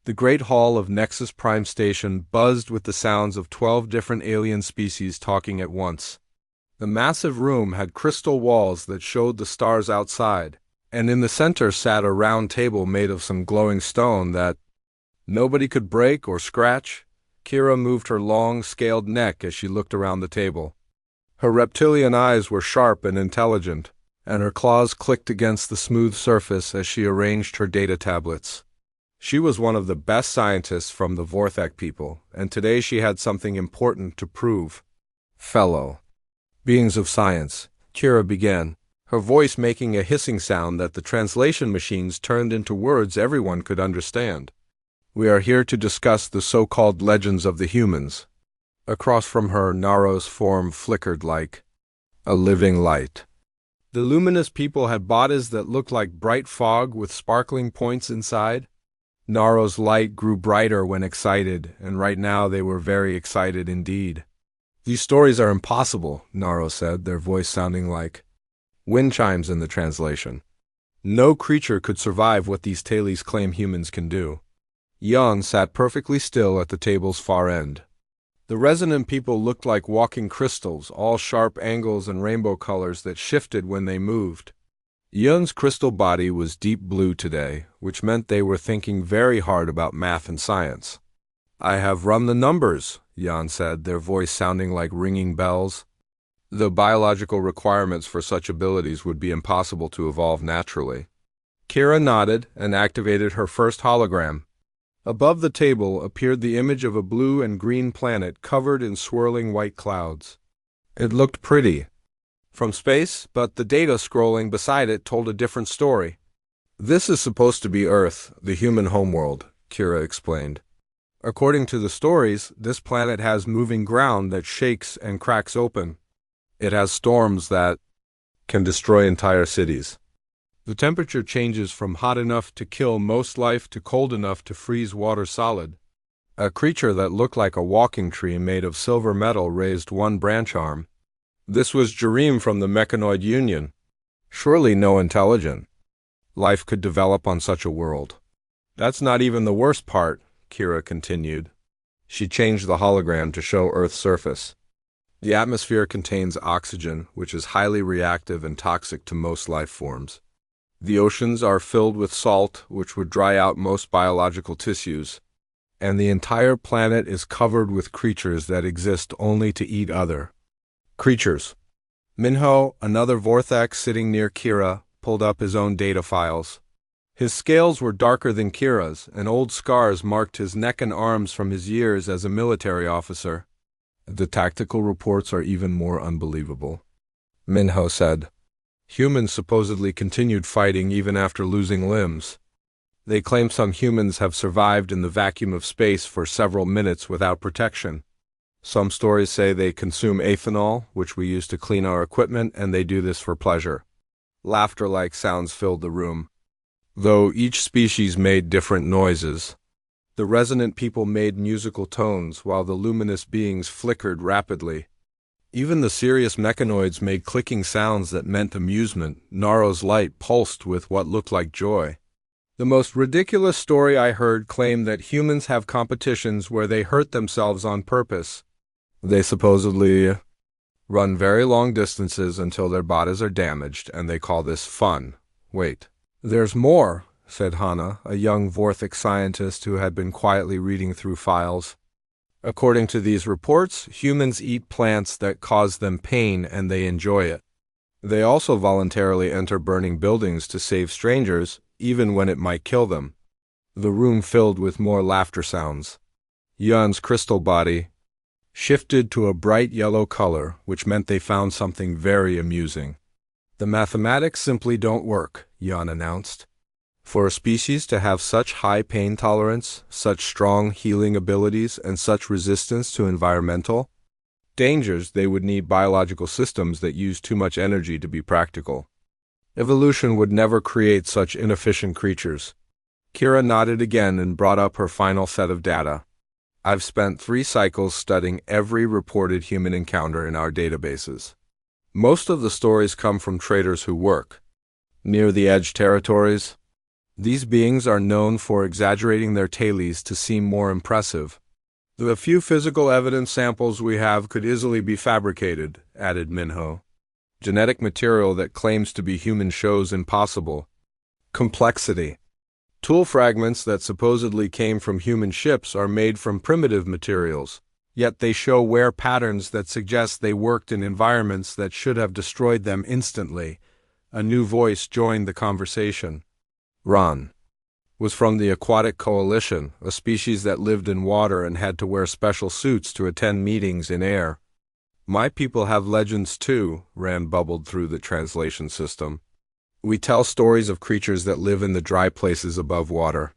The great hall of Nexus Prime Station buzzed with the sounds of 12 different alien species talking at once. The massive room had crystal walls that showed the stars outside, and in the center sat a round table made of some glowing stone that nobody could break or scratch. Kira moved her long, scaled neck as she looked around the table. Her reptilian eyes were sharp and intelligent, and her claws clicked against the smooth surface as she arranged her data tablets. She was one of the best scientists from the Vorthek people, and today she had something important to prove. Fellow beings of science, Kira began, her voice making a hissing sound that the translation machines turned into words everyone could understand. We are here to discuss the so-called legends of the humans. Across from her, Naro's form flickered like a living light. The luminous people had bodies that looked like bright fog with sparkling points inside. Naro's light grew brighter when excited, and right now they were very excited indeed. These stories are impossible, Naro said, their voice sounding like wind chimes in the translation. No creature could survive what these tales claim humans can do. Jan sat perfectly still at the table's far end. The resonant people looked like walking crystals, all sharp angles and rainbow colors that shifted when they moved. Yun's crystal body was deep blue today, which meant they were thinking very hard about math and science. I have run the numbers, Jan said, their voice sounding like ringing bells. The biological requirements for such abilities would be impossible to evolve naturally. Kira nodded and activated her first hologram. Above the table appeared the image of a blue and green planet covered in swirling white clouds. It looked pretty from space, but the data scrolling beside it told a different story. This is supposed to be Earth, the human homeworld, Kira explained. According to the stories, this planet has moving ground that shakes and cracks open. It has storms that can destroy entire cities. The temperature changes from hot enough to kill most life to cold enough to freeze water solid. A creature that looked like a walking tree made of silver metal raised one branch arm. This was Jereem from the Mechanoid Union. Surely no intelligent life could develop on such a world. That's not even the worst part, Kira continued. She changed the hologram to show Earth's surface. The atmosphere contains oxygen, which is highly reactive and toxic to most life forms. The oceans are filled with salt, which would dry out most biological tissues. And the entire planet is covered with creatures that exist only to eat other creatures. Minho, another Vorthak sitting near Kira, pulled up his own data files. His scales were darker than Kira's, and old scars marked his neck and arms from his years as a military officer. The tactical reports are even more unbelievable, Minho said. Humans supposedly continued fighting even after losing limbs. They claim some humans have survived in the vacuum of space for several minutes without protection. Some stories say they consume ethanol, which we use to clean our equipment, and they do this for pleasure. Laughter-like sounds filled the room. Though each species made different noises, the resonant people made musical tones while the luminous beings flickered rapidly. Even the serious mechanoids made clicking sounds that meant amusement. Naro's light pulsed with what looked like joy. The most ridiculous story I heard claimed that humans have competitions where they hurt themselves on purpose. They supposedly run very long distances until their bodies are damaged, and they call this fun. Wait, there's more, said Hana, a young Vorthik scientist who had been quietly reading through files. According to these reports, humans eat plants that cause them pain and they enjoy it. They also voluntarily enter burning buildings to save strangers, even when it might kill them. The room filled with more laughter sounds. Yun's crystal body shifted to a bright yellow color, which meant they found something very amusing. The mathematics simply don't work, Yun announced. For a species to have such high pain tolerance, such strong healing abilities, and such resistance to environmental dangers, they would need biological systems that use too much energy to be practical. Evolution would never create such inefficient creatures. Kira nodded again and brought up her final set of data. I've spent 3 cycles studying every reported human encounter in our databases. Most of the stories come from traders who work near the edge territories. These beings are known for exaggerating their tails to seem more impressive. The few physical evidence samples we have could easily be fabricated, added Minho. Genetic material that claims to be human shows impossible. Complexity. Tool fragments that supposedly came from human ships are made from primitive materials, yet they show wear patterns that suggest they worked in environments that should have destroyed them instantly. A new voice joined the conversation. Ron was from the Aquatic Coalition, a species that lived in water and had to wear special suits to attend meetings in air. My people have legends too, Rand bubbled through the translation system. We tell stories of creatures that live in the dry places above water.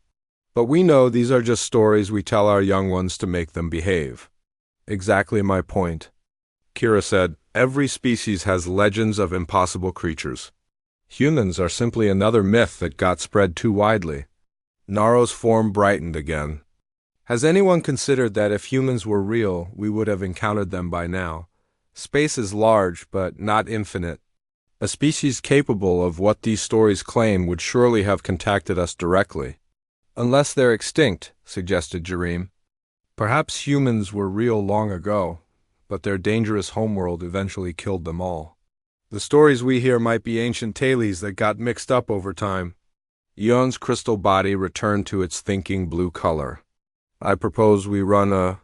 But we know these are just stories we tell our young ones to make them behave. Exactly my point. Kira said, every species has legends of impossible creatures. Humans are simply another myth that got spread too widely. Naro's form brightened again. Has anyone considered that if humans were real, we would have encountered them by now? Space is large, but not infinite. A species capable of what these stories claim would surely have contacted us directly. Unless they're extinct, suggested Jareem. Perhaps humans were real long ago, but their dangerous homeworld eventually killed them all. The stories we hear might be ancient tales that got mixed up over time. Yon's crystal body returned to its thinking blue color. I propose we run a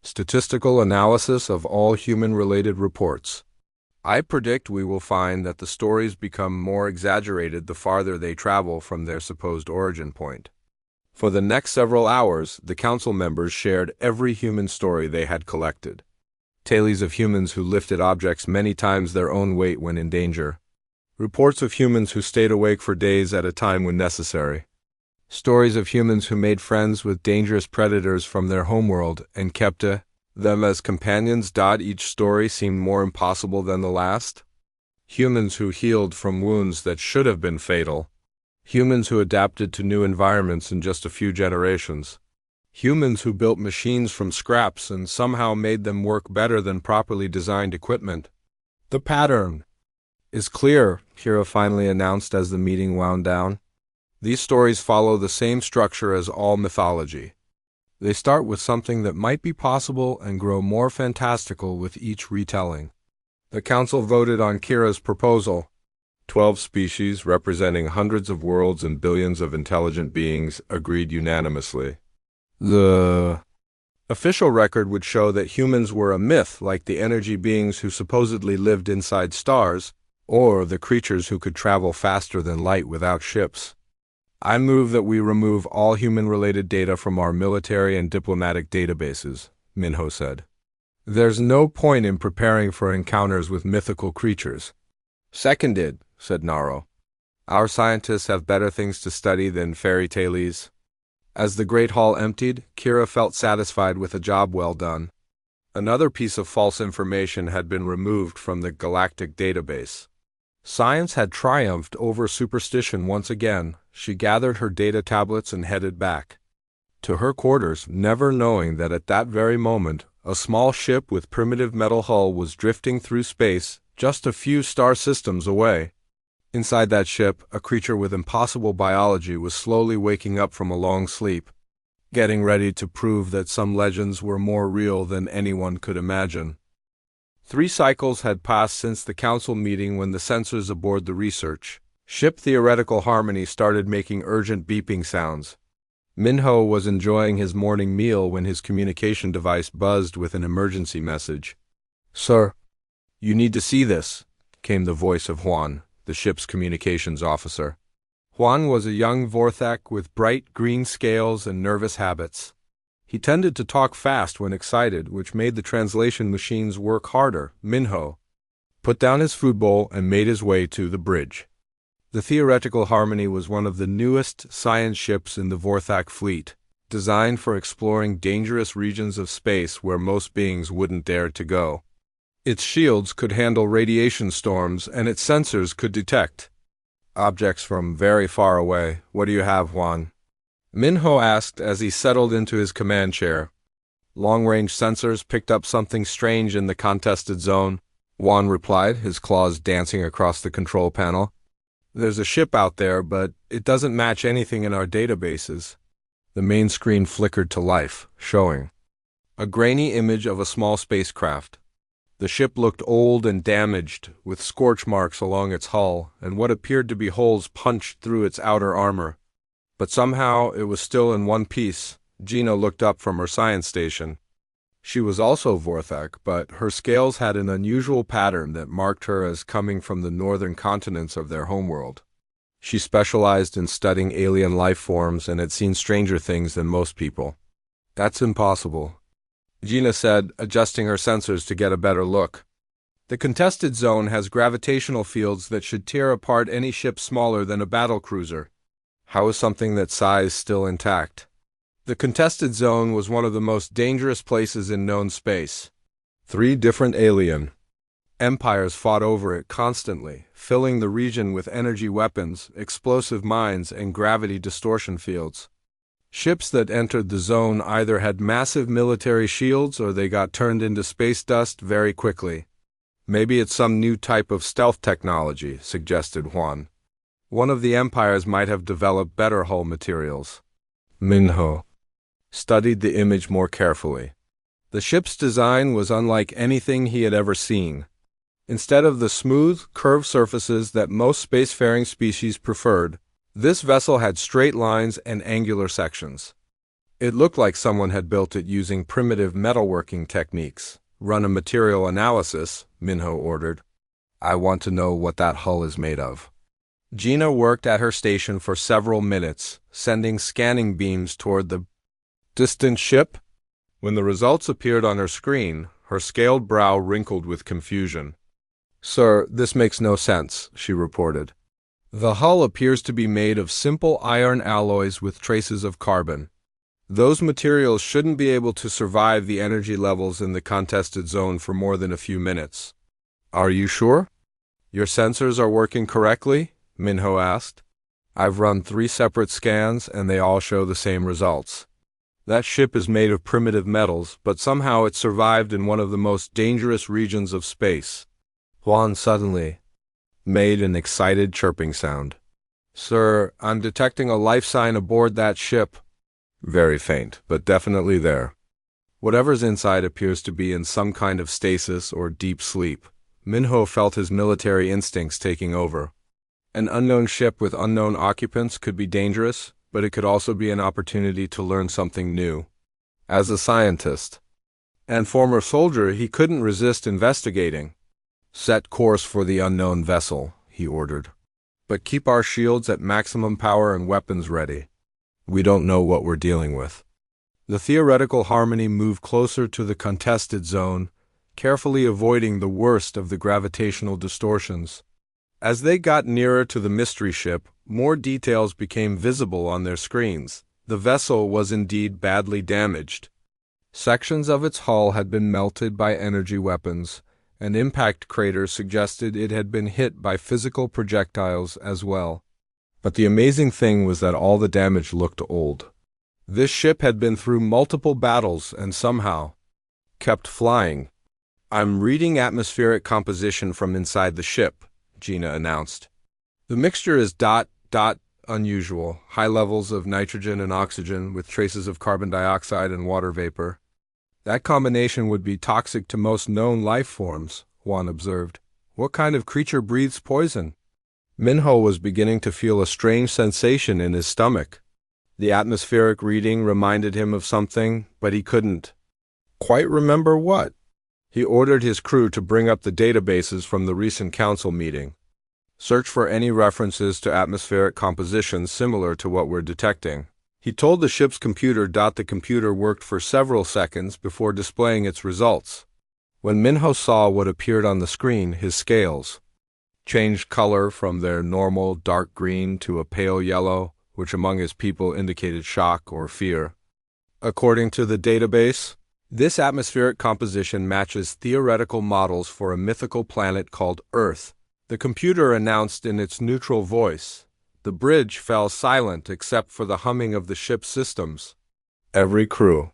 statistical analysis of all human-related reports. I predict we will find that the stories become more exaggerated the farther they travel from their supposed origin point. For the next several hours, the council members shared every human story they had collected. Tales of humans who lifted objects many times their own weight when in danger. Reports of humans who stayed awake for days at a time when necessary. Stories of humans who made friends with dangerous predators from their homeworld and kept them as companions. Each story seemed more impossible than the last. Humans who healed from wounds that should have been fatal. Humans who adapted to new environments in just a few generations. Humans who built machines from scraps and somehow made them work better than properly designed equipment. The pattern is clear, Kira finally announced as the meeting wound down. These stories follow the same structure as all mythology. They start with something that might be possible and grow more fantastical with each retelling. The council voted on Kira's proposal. 12 species, representing hundreds of worlds and billions of intelligent beings, agreed unanimously. The official record would show that humans were a myth, like the energy beings who supposedly lived inside stars, or the creatures who could travel faster than light without ships. I move that we remove all human-related data from our military and diplomatic databases, Minho said. There's no point in preparing for encounters with mythical creatures. Seconded, said Naro. Our scientists have better things to study than fairy tales. As the great hall emptied, Kira felt satisfied with a job well done. Another piece of false information had been removed from the Galactic database. Science had triumphed over superstition once again. She gathered her data tablets and headed back to her quarters, never knowing that at that very moment, a small ship with primitive metal hull was drifting through space just a few star systems away. Inside that ship, a creature with impossible biology was slowly waking up from a long sleep, getting ready to prove that some legends were more real than anyone could imagine. 3 cycles had passed since the council meeting when the sensors aboard the research ship Theoretical Harmony started making urgent beeping sounds. Minho was enjoying his morning meal when his communication device buzzed with an emergency message. Sir, you need to see this, came the voice of Juan, the ship's communications officer. Juan was a young Vorthak with bright green scales and nervous habits. He tended to talk fast when excited, which made the translation machines work harder. Minho put down his food bowl and made his way to the bridge. The Theoretical Harmony was one of the newest science ships in the Vorthak fleet, designed for exploring dangerous regions of space where most beings wouldn't dare to go. Its shields could handle radiation storms, and its sensors could detect objects from very far away. What do you have, Juan? Minho asked as he settled into his command chair. Long-range sensors picked up something strange in the contested zone, Juan replied, his claws dancing across the control panel. There's a ship out there, but it doesn't match anything in our databases. The main screen flickered to life, showing a grainy image of a small spacecraft. The ship looked old and damaged, with scorch marks along its hull and what appeared to be holes punched through its outer armor. But somehow it was still in one piece. Gina looked up from her science station. She was also Vorthak, but her scales had an unusual pattern that marked her as coming from the northern continents of their homeworld. She specialized in studying alien life forms and had seen stranger things than most people. That's impossible, Gina said, adjusting her sensors to get a better look. The contested zone has gravitational fields that should tear apart any ship smaller than a battlecruiser. How is something that size still intact? The contested zone was one of the most dangerous places in known space. 3 different alien empires fought over it constantly, filling the region with energy weapons, explosive mines, and gravity distortion fields. Ships that entered the zone either had massive military shields or they got turned into space dust very quickly. Maybe it's some new type of stealth technology, suggested Juan. One of the empires might have developed better hull materials. Minho studied the image more carefully. The ship's design was unlike anything he had ever seen. Instead of the smooth, curved surfaces that most spacefaring species preferred, this vessel had straight lines and angular sections. It looked like someone had built it using primitive metalworking techniques. Run a material analysis, Minho ordered. I want to know what that hull is made of. Gina worked at her station for several minutes, sending scanning beams toward the distant ship. When the results appeared on her screen, her scaled brow wrinkled with confusion. Sir, this makes no sense, she reported. The hull appears to be made of simple iron alloys with traces of carbon. Those materials shouldn't be able to survive the energy levels in the contested zone for more than a few minutes. Are you sure? Your sensors are working correctly? Minho asked. I've run 3 separate scans and they all show the same results. That ship is made of primitive metals, but somehow it survived in one of the most dangerous regions of space. Juan suddenly made an excited chirping sound. Sir, I'm detecting a life sign aboard that ship. Very faint, but definitely there. Whatever's inside appears to be in some kind of stasis or deep sleep. Minho felt his military instincts taking over. An unknown ship with unknown occupants could be dangerous, but it could also be an opportunity to learn something new. As a scientist and former soldier, he couldn't resist investigating. Set course for the unknown vessel, he ordered. But keep our shields at maximum power and weapons ready. We don't know what we're dealing with. The theoretical harmony moved closer to the contested zone, carefully avoiding the worst of the gravitational distortions. As they got nearer to the mystery ship, more details became visible on their screens. The vessel was indeed badly damaged. Sections of its hull had been melted by energy weapons, and impact craters suggested it had been hit by physical projectiles as well. But the amazing thing was that all the damage looked old. This ship had been through multiple battles and somehow kept flying. I'm reading atmospheric composition from inside the ship, Gina announced. The mixture is ... unusual, high levels of nitrogen and oxygen with traces of carbon dioxide and water vapor. That combination would be toxic to most known life forms, Juan observed. What kind of creature breathes poison? Minho was beginning to feel a strange sensation in his stomach. The atmospheric reading reminded him of something, but he couldn't quite remember what. He ordered his crew to bring up the databases from the recent council meeting. Search for any references to atmospheric compositions similar to what we're detecting. He told the ship's computer. The computer worked for several seconds before displaying its results. When Minho saw what appeared on the screen, his scales changed color from their normal dark green to a pale yellow, which among his people indicated shock or fear. According to the database, this atmospheric composition matches theoretical models for a mythical planet called Earth. The computer announced in its neutral voice. The bridge fell silent except for the humming of the ship's systems. Every crew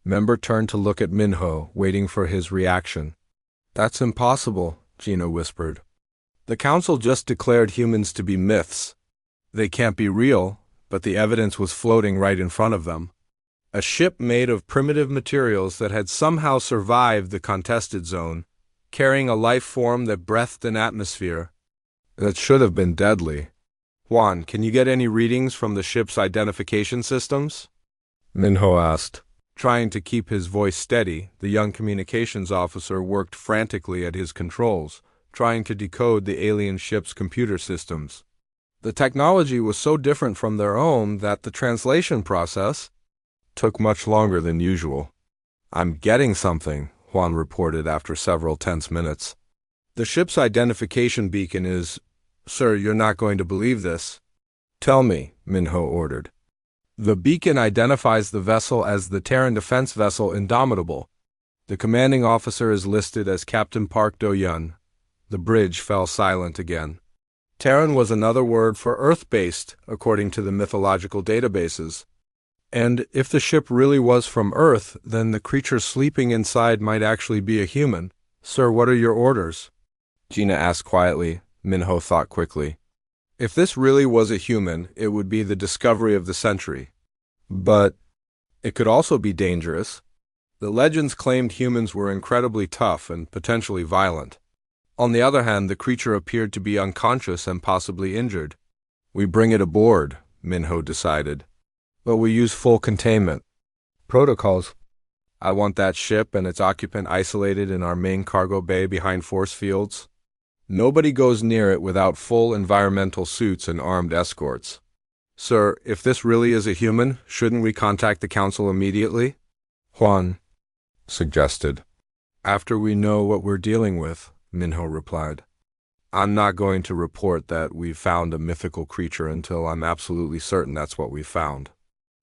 member turned to look at Minho, waiting for his reaction. That's impossible, Gina whispered. The Council just declared humans to be myths. They can't be real, but the evidence was floating right in front of them. A ship made of primitive materials that had somehow survived the contested zone, carrying a life form that breathed an atmosphere that should have been deadly. Juan, can you get any readings from the ship's identification systems? Minho asked. Trying to keep his voice steady, the young communications officer worked frantically at his controls, trying to decode the alien ship's computer systems. The technology was so different from their own that the translation process took much longer than usual. I'm getting something, Juan reported after several tense minutes. The ship's identification beacon is... Sir, you're not going to believe this. Tell me, Minho ordered. The beacon identifies the vessel as the Terran defense vessel Indomitable. The commanding officer is listed as Captain Park Do-Yun. The bridge fell silent again. Terran was another word for Earth-based, according to the mythological databases. And if the ship really was from Earth, then the creature sleeping inside might actually be a human. Sir, what are your orders? Gina asked quietly. Minho thought quickly. If this really was a human, it would be the discovery of the century. But it could also be dangerous. The legends claimed humans were incredibly tough and potentially violent. On the other hand, the creature appeared to be unconscious and possibly injured. We bring it aboard, Minho decided. But we use full containment. Protocols. I want that ship and its occupant isolated in our main cargo bay behind force fields. Nobody goes near it without full environmental suits and armed escorts. Sir, if this really is a human, shouldn't we contact the Council immediately? Juan suggested. After we know what we're dealing with, Minho replied. I'm not going to report that we've found a mythical creature until I'm absolutely certain that's what we've found.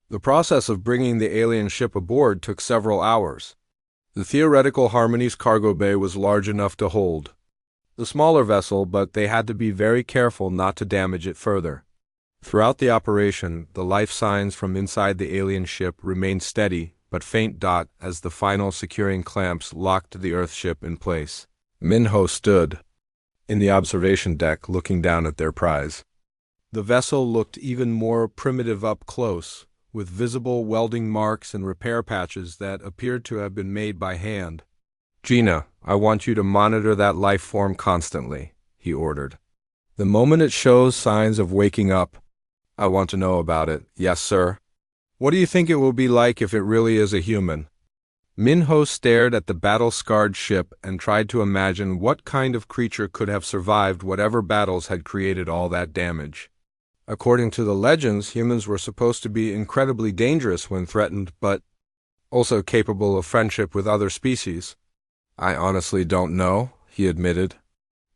The process of bringing the alien ship aboard took several hours. The theoretical Harmony's cargo bay was large enough to hold the smaller vessel, but they had to be very careful not to damage it further. Throughout the operation, the life signs from inside the alien ship remained steady but faint dot as the final securing clamps locked the Earthship in place. Minho stood in the observation deck looking down at their prize. The vessel looked even more primitive up close, with visible welding marks and repair patches that appeared to have been made by hand. Gina, I want you to monitor that life form constantly, he ordered. The moment it shows signs of waking up, I want to know about it. Yes, sir. What do you think it will be like if it really is a human? Minho stared at the battle-scarred ship and tried to imagine what kind of creature could have survived whatever battles had created all that damage. According to the legends, humans were supposed to be incredibly dangerous when threatened, but also capable of friendship with other species. I honestly don't know, he admitted.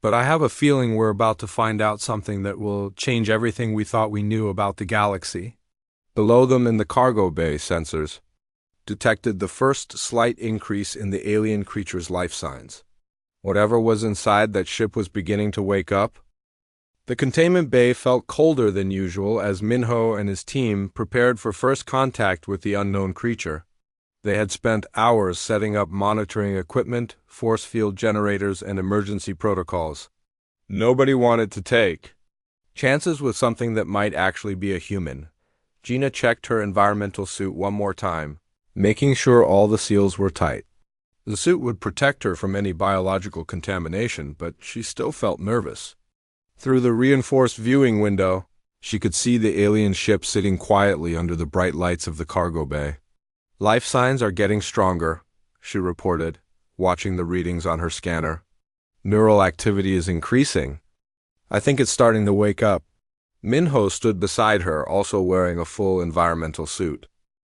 But I have a feeling we're about to find out something that will change everything we thought we knew about the galaxy. Below them in the cargo bay, sensors detected the first slight increase in the alien creature's life signs. Whatever was inside that ship was beginning to wake up. The containment bay felt colder than usual as Minho and his team prepared for first contact with the unknown creature. They had spent hours setting up monitoring equipment, force field generators, and emergency protocols. Nobody wanted to take chances with something that might actually be a human. Gina checked her environmental suit one more time, making sure all the seals were tight. The suit would protect her from any biological contamination, but she still felt nervous. Through the reinforced viewing window, she could see the alien ship sitting quietly under the bright lights of the cargo bay. Life signs are getting stronger, she reported, watching the readings on her scanner. Neural activity is increasing. I think it's starting to wake up. Minho stood beside her, also wearing a full environmental suit.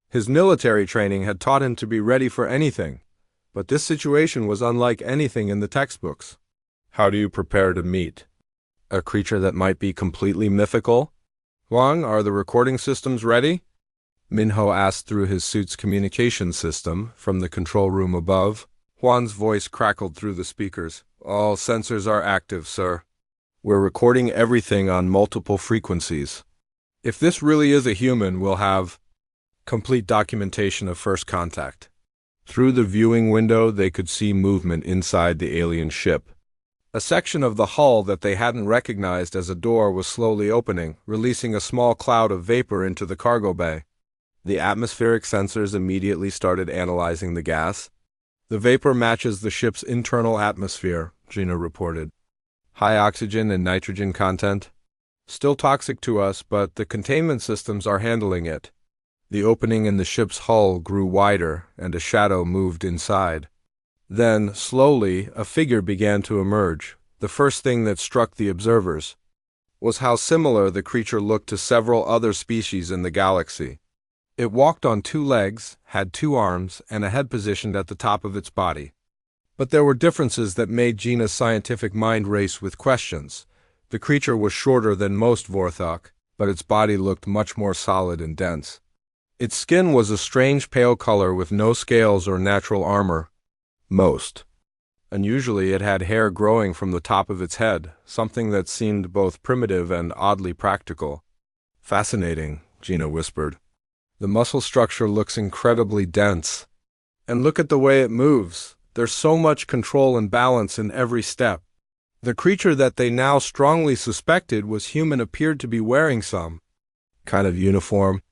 His military training had taught him to be ready for anything, but this situation was unlike anything in the textbooks. How do you prepare to meet a creature that might be completely mythical? Huang, are the recording systems ready? Minho asked through his suit's communication system from the control room above. Huan's voice crackled through the speakers. All sensors are active, sir. We're recording everything on multiple frequencies. If this really is a human, we'll have complete documentation of first contact. Through the viewing window, they could see movement inside the alien ship. A section of the hull that they hadn't recognized as a door was slowly opening, releasing a small cloud of vapor into the cargo bay. The atmospheric sensors immediately started analyzing the gas. The vapor matches the ship's internal atmosphere, Gina reported. High oxygen and nitrogen content. Still toxic to us, but the containment systems are handling it. The opening in the ship's hull grew wider, and a shadow moved inside. Then, slowly, a figure began to emerge. The first thing that struck the observers was how similar the creature looked to several other species in the galaxy. It walked on 2 legs, had 2 arms, and a head positioned at the top of its body. But there were differences that made Gina's scientific mind race with questions. The creature was shorter than most Vorthok, but its body looked much more solid and dense. Its skin was a strange pale color with no scales or natural armor. Unusually, it had hair growing from the top of its head, something that seemed both primitive and oddly practical. Fascinating, Gina whispered. The muscle structure looks incredibly dense. And look at the way it moves. There's so much control and balance in every step. The creature that they now strongly suspected was human appeared to be wearing some kind of uniform.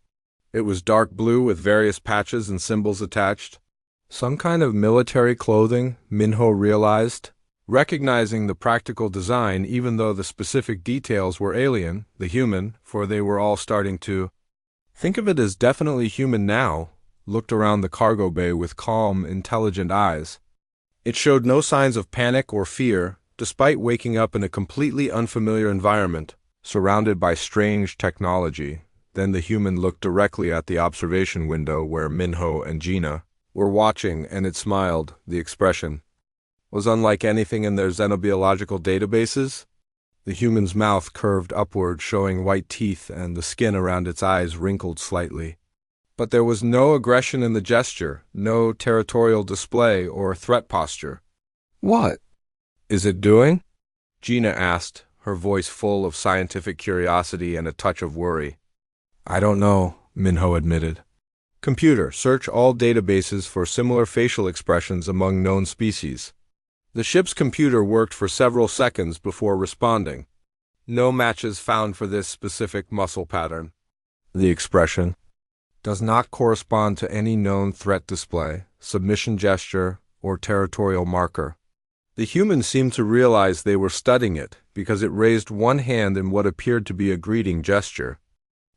It was dark blue with various patches and symbols attached. Some kind of military clothing, Minho realized. Recognizing the practical design, even though the specific details were alien, the human, for they were all starting to think of it as definitely human now, looked around the cargo bay with calm, intelligent eyes. It showed no signs of panic or fear, despite waking up in a completely unfamiliar environment, surrounded by strange technology. Then the human looked directly at the observation window where Minho and Gina were watching, and it smiled. The expression was unlike anything in their xenobiological databases. The human's mouth curved upward, showing white teeth, and the skin around its eyes wrinkled slightly. But there was no aggression in the gesture, no territorial display or threat posture. "What is it doing?" Gina asked, her voice full of scientific curiosity and a touch of worry. "I don't know," Minho admitted. "Computer, search all databases for similar facial expressions among known species." The ship's computer worked for several seconds before responding. No matches found for this specific muscle pattern. The expression does not correspond to any known threat display, submission gesture, or territorial marker. The humans seemed to realize they were studying it because it raised one hand in what appeared to be a greeting gesture.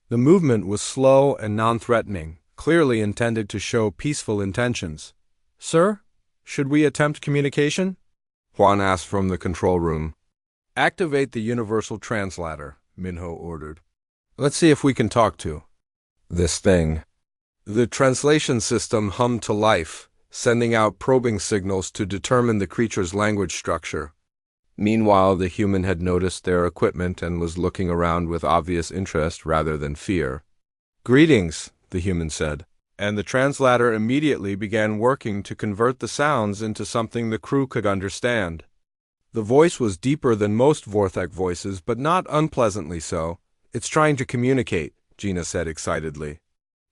The movement was slow and non-threatening, clearly intended to show peaceful intentions. "Sir, should we attempt communication?" Juan asked from the control room. "Activate the universal translator," Minho ordered. "Let's see if we can talk to this thing." The translation system hummed to life, sending out probing signals to determine the creature's language structure. Meanwhile, the human had noticed their equipment and was looking around with obvious interest rather than fear. "Greetings," the human said, and the translator immediately began working to convert the sounds into something the crew could understand. The voice was deeper than most Vorthok voices, but not unpleasantly so. "It's trying to communicate," Gina said excitedly.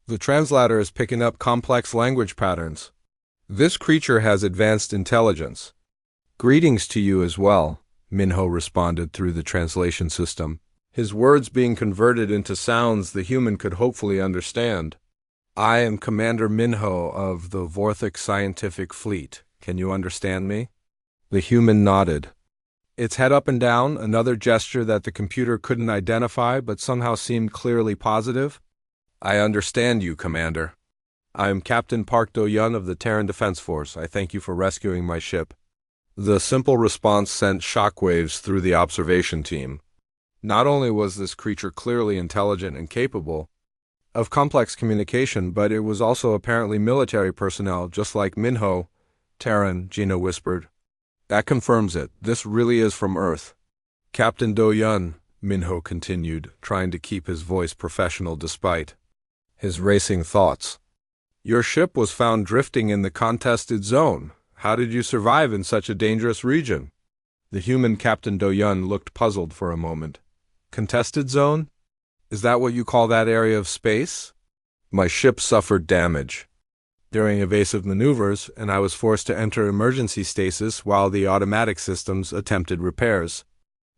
"The translator is picking up complex language patterns. This creature has advanced intelligence." "Greetings to you as well," Minho responded through the translation system, his words being converted into sounds the human could hopefully understand. "I am Commander Minho of the Vorthok Scientific Fleet. Can you understand me?" The human nodded, its head up and down, another gesture that the computer couldn't identify but somehow seemed clearly positive. "I understand you, Commander. I am Captain Park Do-Yun of the Terran Defense Force. I thank you for rescuing my ship." The simple response sent shockwaves through the observation team. Not only was this creature clearly intelligent and capable of complex communication, but it was also apparently military personnel, just like Minho. "Terran," Gina whispered. "That confirms it. This really is from Earth." "Captain Do-Yun," Minho continued, trying to keep his voice professional despite his racing thoughts. "Your ship was found drifting in the contested zone. How did you survive in such a dangerous region?" The human Captain Do-Yun looked puzzled for a moment. "Contested zone? Is that what you call that area of space?" "My ship suffered damage," during evasive maneuvers, and I was forced to enter emergency stasis while the automatic systems attempted repairs.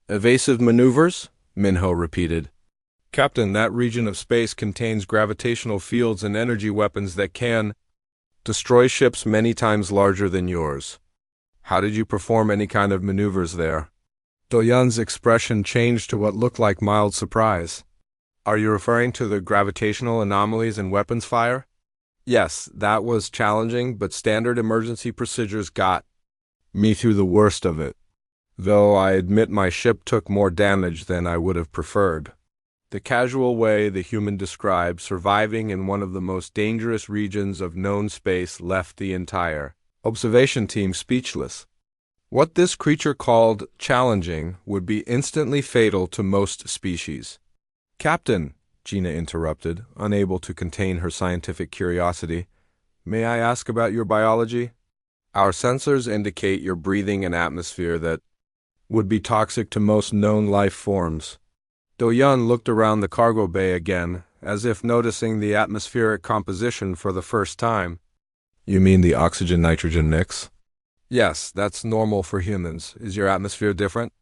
Evasive maneuvers? Minho repeated. Captain, that region of space contains gravitational fields and energy weapons that can destroy ships many times larger than yours. How did you perform any kind of maneuvers there? Do-Yun's expression changed to what looked like mild surprise. Are you referring to the gravitational anomalies in weapons fire? Yes, that was challenging, but standard emergency procedures got me through the worst of it, though I admit my ship took more damage than I would have preferred. The casual way the human described surviving in one of the most dangerous regions of known space left the entire observation team speechless. What this creature called challenging would be instantly fatal to most species. Captain, Gina interrupted, unable to contain her scientific curiosity, may I ask about your biology? Our sensors indicate you're breathing an atmosphere that would be toxic to most known life forms. Do-Yun looked around the cargo bay again, as if noticing the atmospheric composition for the first time. You mean the oxygen-nitrogen mix? Yes, that's normal for humans. Is your atmosphere different?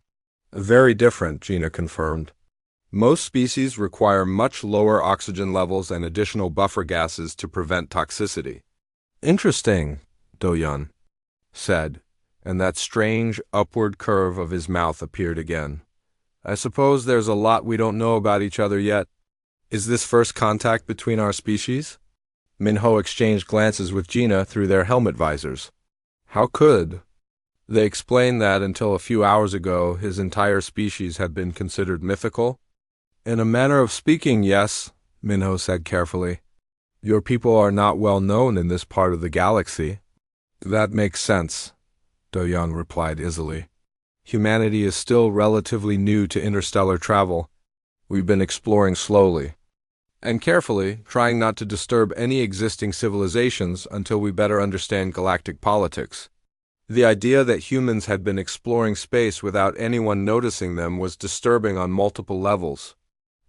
Very different, Gina confirmed. Most species require much lower oxygen levels and additional buffer gases to prevent toxicity. Interesting, Do-Yun said, and that strange upward curve of his mouth appeared again. I suppose there's a lot we don't know about each other yet. Is this first contact between our species? Minho exchanged glances with Gina through their helmet visors. How could? They explained that until a few hours ago his entire species had been considered mythical. In a manner of speaking, yes, Minho said carefully. Your people are not well known in this part of the galaxy. That makes sense, Do-Yun replied easily. Humanity is still relatively new to interstellar travel. We've been exploring slowly and carefully, trying not to disturb any existing civilizations until we better understand galactic politics. The idea that humans had been exploring space without anyone noticing them was disturbing on multiple levels.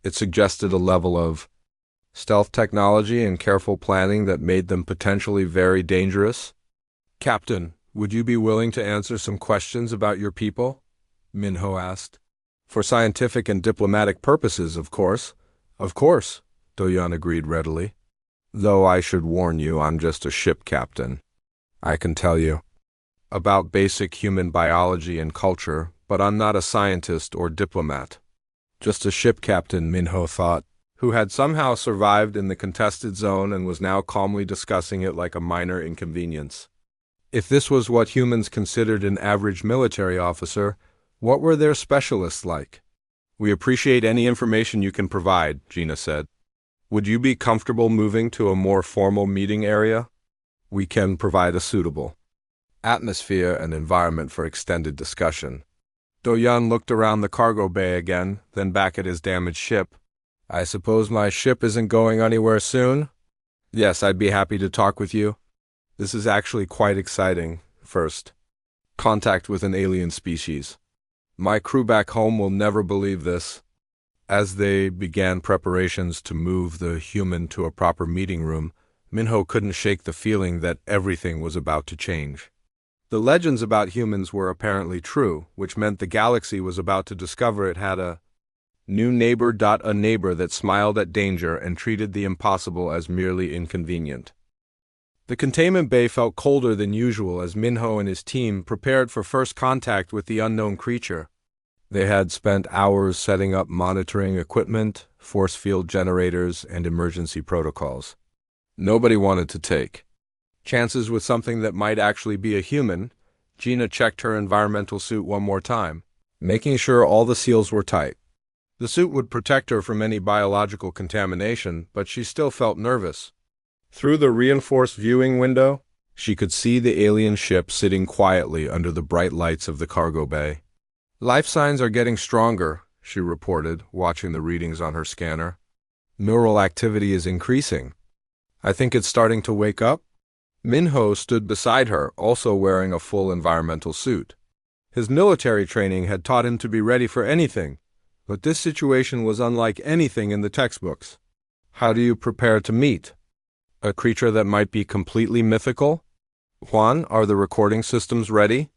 It suggested a level of stealth technology and careful planning that made them potentially very dangerous. Captain, would you be willing to answer some questions about your people? Minho asked. For scientific and diplomatic purposes, of course. Of course, Do-Yun agreed readily. Though I should warn you, I'm just a ship captain. I can tell you about basic human biology and culture, but I'm not a scientist or diplomat. Just a ship captain, Minho thought, who had somehow survived in the contested zone and was now calmly discussing it like a minor inconvenience. If this was what humans considered an average military officer, what were their specialists like? We appreciate any information you can provide, Gina said. Would you be comfortable moving to a more formal meeting area? We can provide a suitable atmosphere and environment for extended discussion. Do-Yun looked around the cargo bay again, then back at his damaged ship. I suppose my ship isn't going anywhere soon? Yes, I'd be happy to talk with you. This is actually quite exciting. First, contact with an alien species. My crew back home will never believe this. As they began preparations to move the human to a proper meeting room, Minho couldn't shake the feeling that everything was about to change. The legends about humans were apparently true, which meant the galaxy was about to discover it had a new neighbor. A neighbor that smiled at danger and treated the impossible as merely inconvenient. The containment bay felt colder than usual as Minho and his team prepared for first contact with the unknown creature. They had spent hours setting up monitoring equipment, force field generators, and emergency protocols. Nobody wanted to take chances with something that might actually be a human. Gina checked her environmental suit one more time, making sure all the seals were tight. The suit would protect her from any biological contamination, but she still felt nervous. Through the reinforced viewing window, she could see the alien ship sitting quietly under the bright lights of the cargo bay. Life signs are getting stronger, she reported, watching the readings on her scanner. Neural activity is increasing. I think it's starting to wake up. Minho stood beside her, also wearing a full environmental suit. His military training had taught him to be ready for anything, but this situation was unlike anything in the textbooks. How do you prepare to meet? A creature that might be completely mythical? Juan, are the recording systems ready?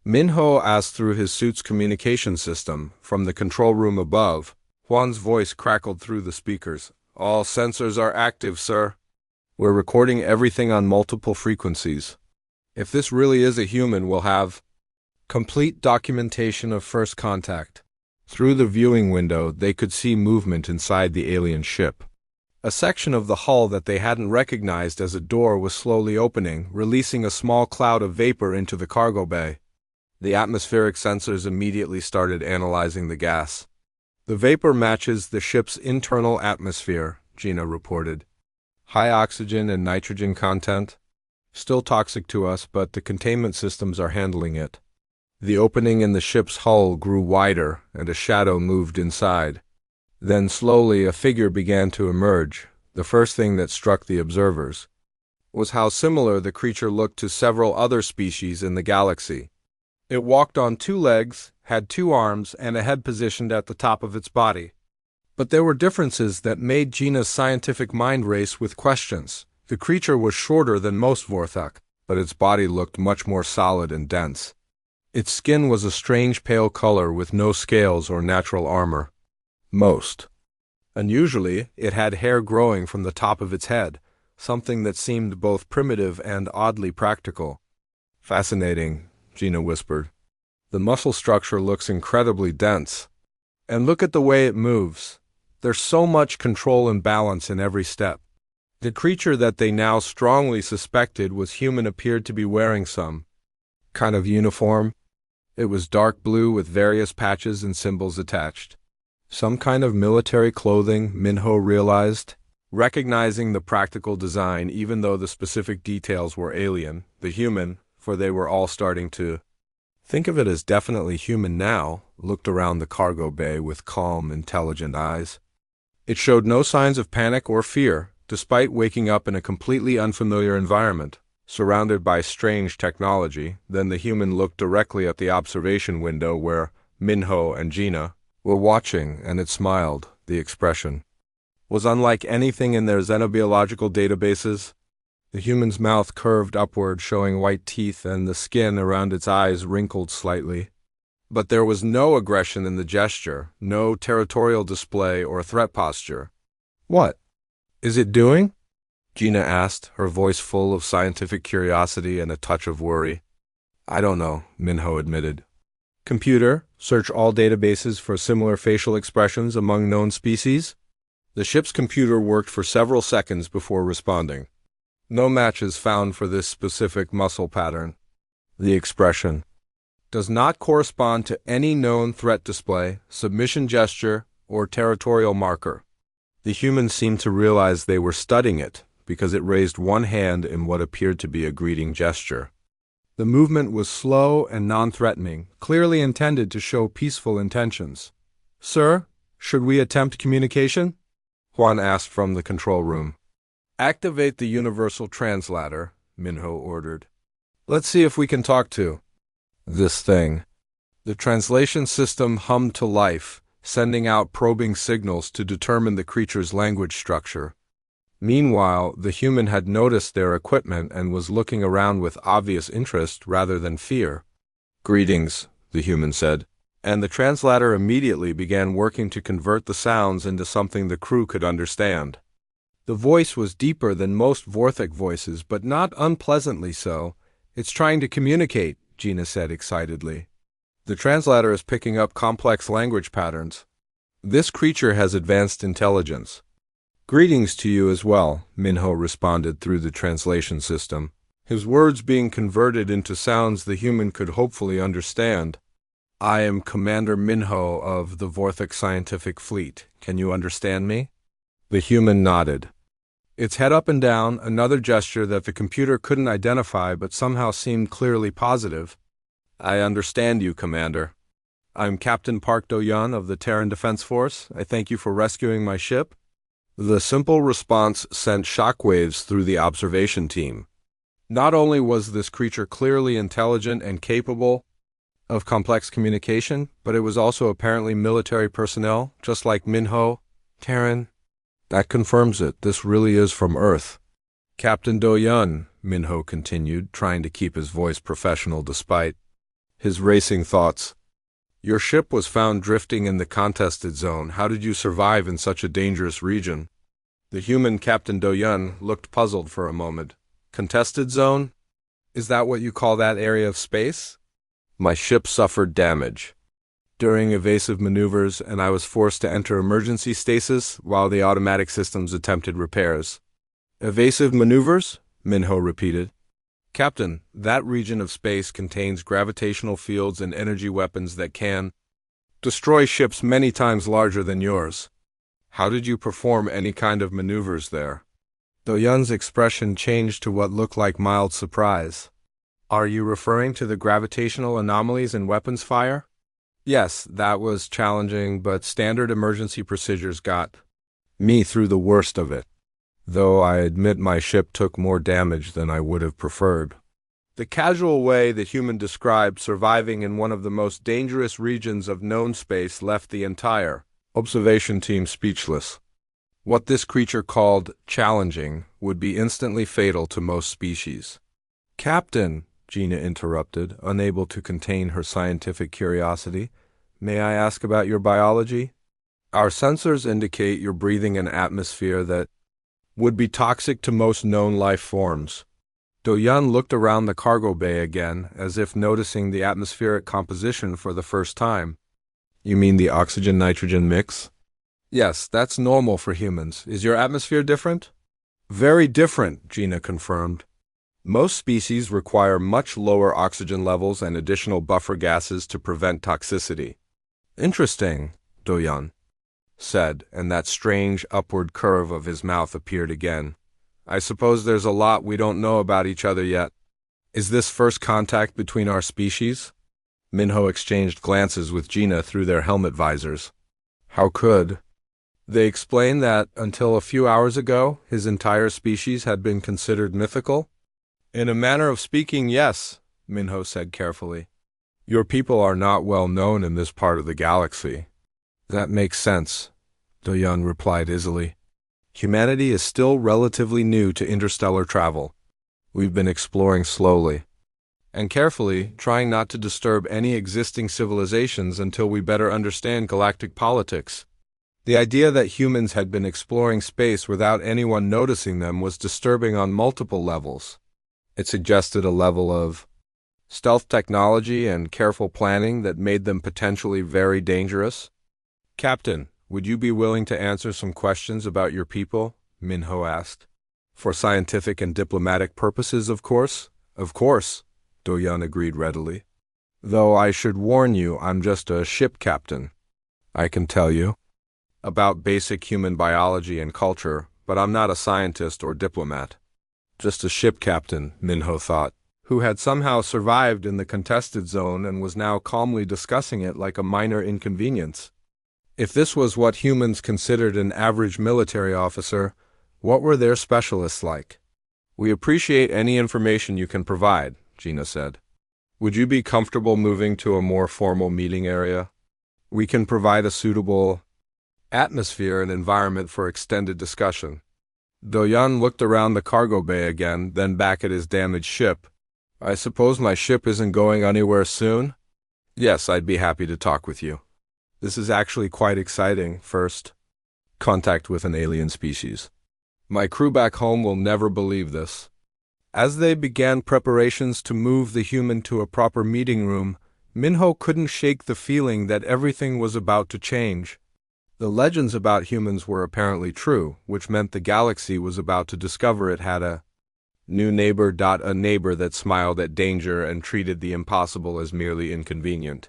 Minho asked through his suit's communication system. From the control room above, Juan's voice crackled through the speakers. All sensors are active, sir. We're recording everything on multiple frequencies. If this really is a human, we'll have complete documentation of first contact. Through the viewing window, they could see movement inside the alien ship. A section of the hull that they hadn't recognized as a door was slowly opening, releasing a small cloud of vapor into the cargo bay. The atmospheric sensors immediately started analyzing the gas. The vapor matches the ship's internal atmosphere, Gina reported. High oxygen and nitrogen content. Still toxic to us, but the containment systems are handling it. The opening in the ship's hull grew wider, and a shadow moved inside. Then slowly a figure began to emerge. The first thing that struck the observers was how similar the creature looked to several other species in the galaxy. It walked on two legs, had two arms, and a head positioned at the top of its body. But there were differences that made Gina's scientific mind race with questions. The creature was shorter than most Vorthok, but its body looked much more solid and dense. Its skin was a strange pale color with no scales or natural armor. Unusually, it had hair growing from the top of its head, something that seemed both primitive and oddly practical. Fascinating, Gina whispered. The muscle structure looks incredibly dense. And look at the way it moves. There's so much control and balance in every step. The creature that they now strongly suspected was human appeared to be wearing some kind of uniform. It was dark blue with various patches and symbols attached. Some kind of military clothing, Minho realized, recognizing the practical design even though the specific details were alien. The human, for they were all starting to think of it as definitely human now, looked around the cargo bay with calm, intelligent eyes. It showed no signs of panic or fear, despite waking up in a completely unfamiliar environment, surrounded by strange technology. Then the human looked directly at the observation window where Minho and Gina were watching, and it smiled. The expression was unlike anything in their xenobiological databases. The human's mouth curved upward, showing white teeth, and the skin around its eyes wrinkled slightly. But there was no aggression in the gesture, no territorial display or threat posture. What is it doing? Gina asked, her voice full of scientific curiosity and a touch of worry. I don't know, Minho admitted. Computer, search all databases for similar facial expressions among known species. The ship's computer worked for several seconds before responding. No matches found for this specific muscle pattern. The expression does not correspond to any known threat display, submission gesture, or territorial marker. The humans seemed to realize they were studying it because it raised one hand in what appeared to be a greeting gesture. The movement was slow and non-threatening, clearly intended to show peaceful intentions. Sir, should we attempt communication? Juan asked from the control room. Activate the universal translator, Minho ordered. Let's see if we can talk to this thing. The translation system hummed to life, sending out probing signals to determine the creature's language structure. Meanwhile, the human had noticed their equipment and was looking around with obvious interest rather than fear. Greetings, the human said, and the translator immediately began working to convert the sounds into something the crew could understand. The voice was deeper than most Vorthok voices, but not unpleasantly so. It's trying to communicate, Gina said excitedly. The translator is picking up complex language patterns. This creature has advanced intelligence. Greetings to you as well, Minho responded through the translation system, his words being converted into sounds the human could hopefully understand. I am Commander Minho of the Vorthok Scientific Fleet. Can you understand me? The human nodded. Its head up and down, another gesture that the computer couldn't identify but somehow seemed clearly positive. I understand you, Commander. I'm Captain Park Do-Yun of the Terran Defense Force. I thank you for rescuing my ship. The simple response sent shockwaves through the observation team. Not only was this creature clearly intelligent and capable of complex communication, but it was also apparently military personnel, just like Minho, Terran. That confirms it. This really is from Earth. Captain Do-yun, Minho continued, trying to keep his voice professional despite his racing thoughts. Your ship was found drifting in the contested zone. How did you survive in such a dangerous region? The human Captain Do-yun looked puzzled for a moment. Contested zone? Is that what you call that area of space? My ship suffered damage during evasive maneuvers, and I was forced to enter emergency stasis while the automatic systems attempted repairs. Evasive maneuvers? Minho repeated. Captain, that region of space contains gravitational fields and energy weapons that can destroy ships many times larger than yours. How did you perform any kind of maneuvers there? Do-yun's expression changed to what looked like mild surprise. Are you referring to the gravitational anomalies in weapons fire? Yes, that was challenging, but standard emergency procedures got me through the worst of it, though I admit my ship took more damage than I would have preferred. The casual way the human described surviving in one of the most dangerous regions of known space left the entire observation team speechless. What this creature called challenging would be instantly fatal to most species. Captain, Gina interrupted, unable to contain her scientific curiosity, may I ask about your biology? Our sensors indicate you're breathing an atmosphere that would be toxic to most known life forms. Do-yun looked around the cargo bay again, as if noticing the atmospheric composition for the first time. You mean the oxygen-nitrogen mix? Yes, that's normal for humans. Is your atmosphere different? Very different, Gina confirmed. Most species require much lower oxygen levels and additional buffer gases to prevent toxicity. Interesting, Do-yun said, and that strange upward curve of his mouth appeared again. I suppose there's a lot we don't know about each other yet. Is this first contact between our species? Minho exchanged glances with Gina through their helmet visors. How could? They explained that, until a few hours ago, his entire species had been considered mythical. In a manner of speaking, yes, Minho said carefully. Your people are not well known in this part of the galaxy. That makes sense, Do-yun replied easily. Humanity is still relatively new to interstellar travel. We've been exploring slowly and carefully, trying not to disturb any existing civilizations until we better understand galactic politics. The idea that humans had been exploring space without anyone noticing them was disturbing on multiple levels. It suggested a level of stealth technology and careful planning that made them potentially very dangerous. Captain, would you be willing to answer some questions about your people? Minho asked. For scientific and diplomatic purposes, of course. Of course, Do-yun agreed readily. Though I should warn you, I'm just a ship captain. I can tell you about basic human biology and culture, but I'm not a scientist or diplomat. Just a ship captain, Minho thought, who had somehow survived in the contested zone and was now calmly discussing it like a minor inconvenience. If this was what humans considered an average military officer, what were their specialists like? We appreciate any information you can provide, Gina said. Would you be comfortable moving to a more formal meeting area? We can provide a suitable atmosphere and environment for extended discussion. Do-yun looked around the cargo bay again, then back at his damaged ship. I suppose my ship isn't going anywhere soon? Yes, I'd be happy to talk with you. This is actually quite exciting. First, contact with an alien species. My crew back home will never believe this. As they began preparations to move the human to a proper meeting room, Minho couldn't shake the feeling that everything was about to change. The legends about humans were apparently true, which meant the galaxy was about to discover it had a new neighbor. A neighbor that smiled at danger and treated the impossible as merely inconvenient.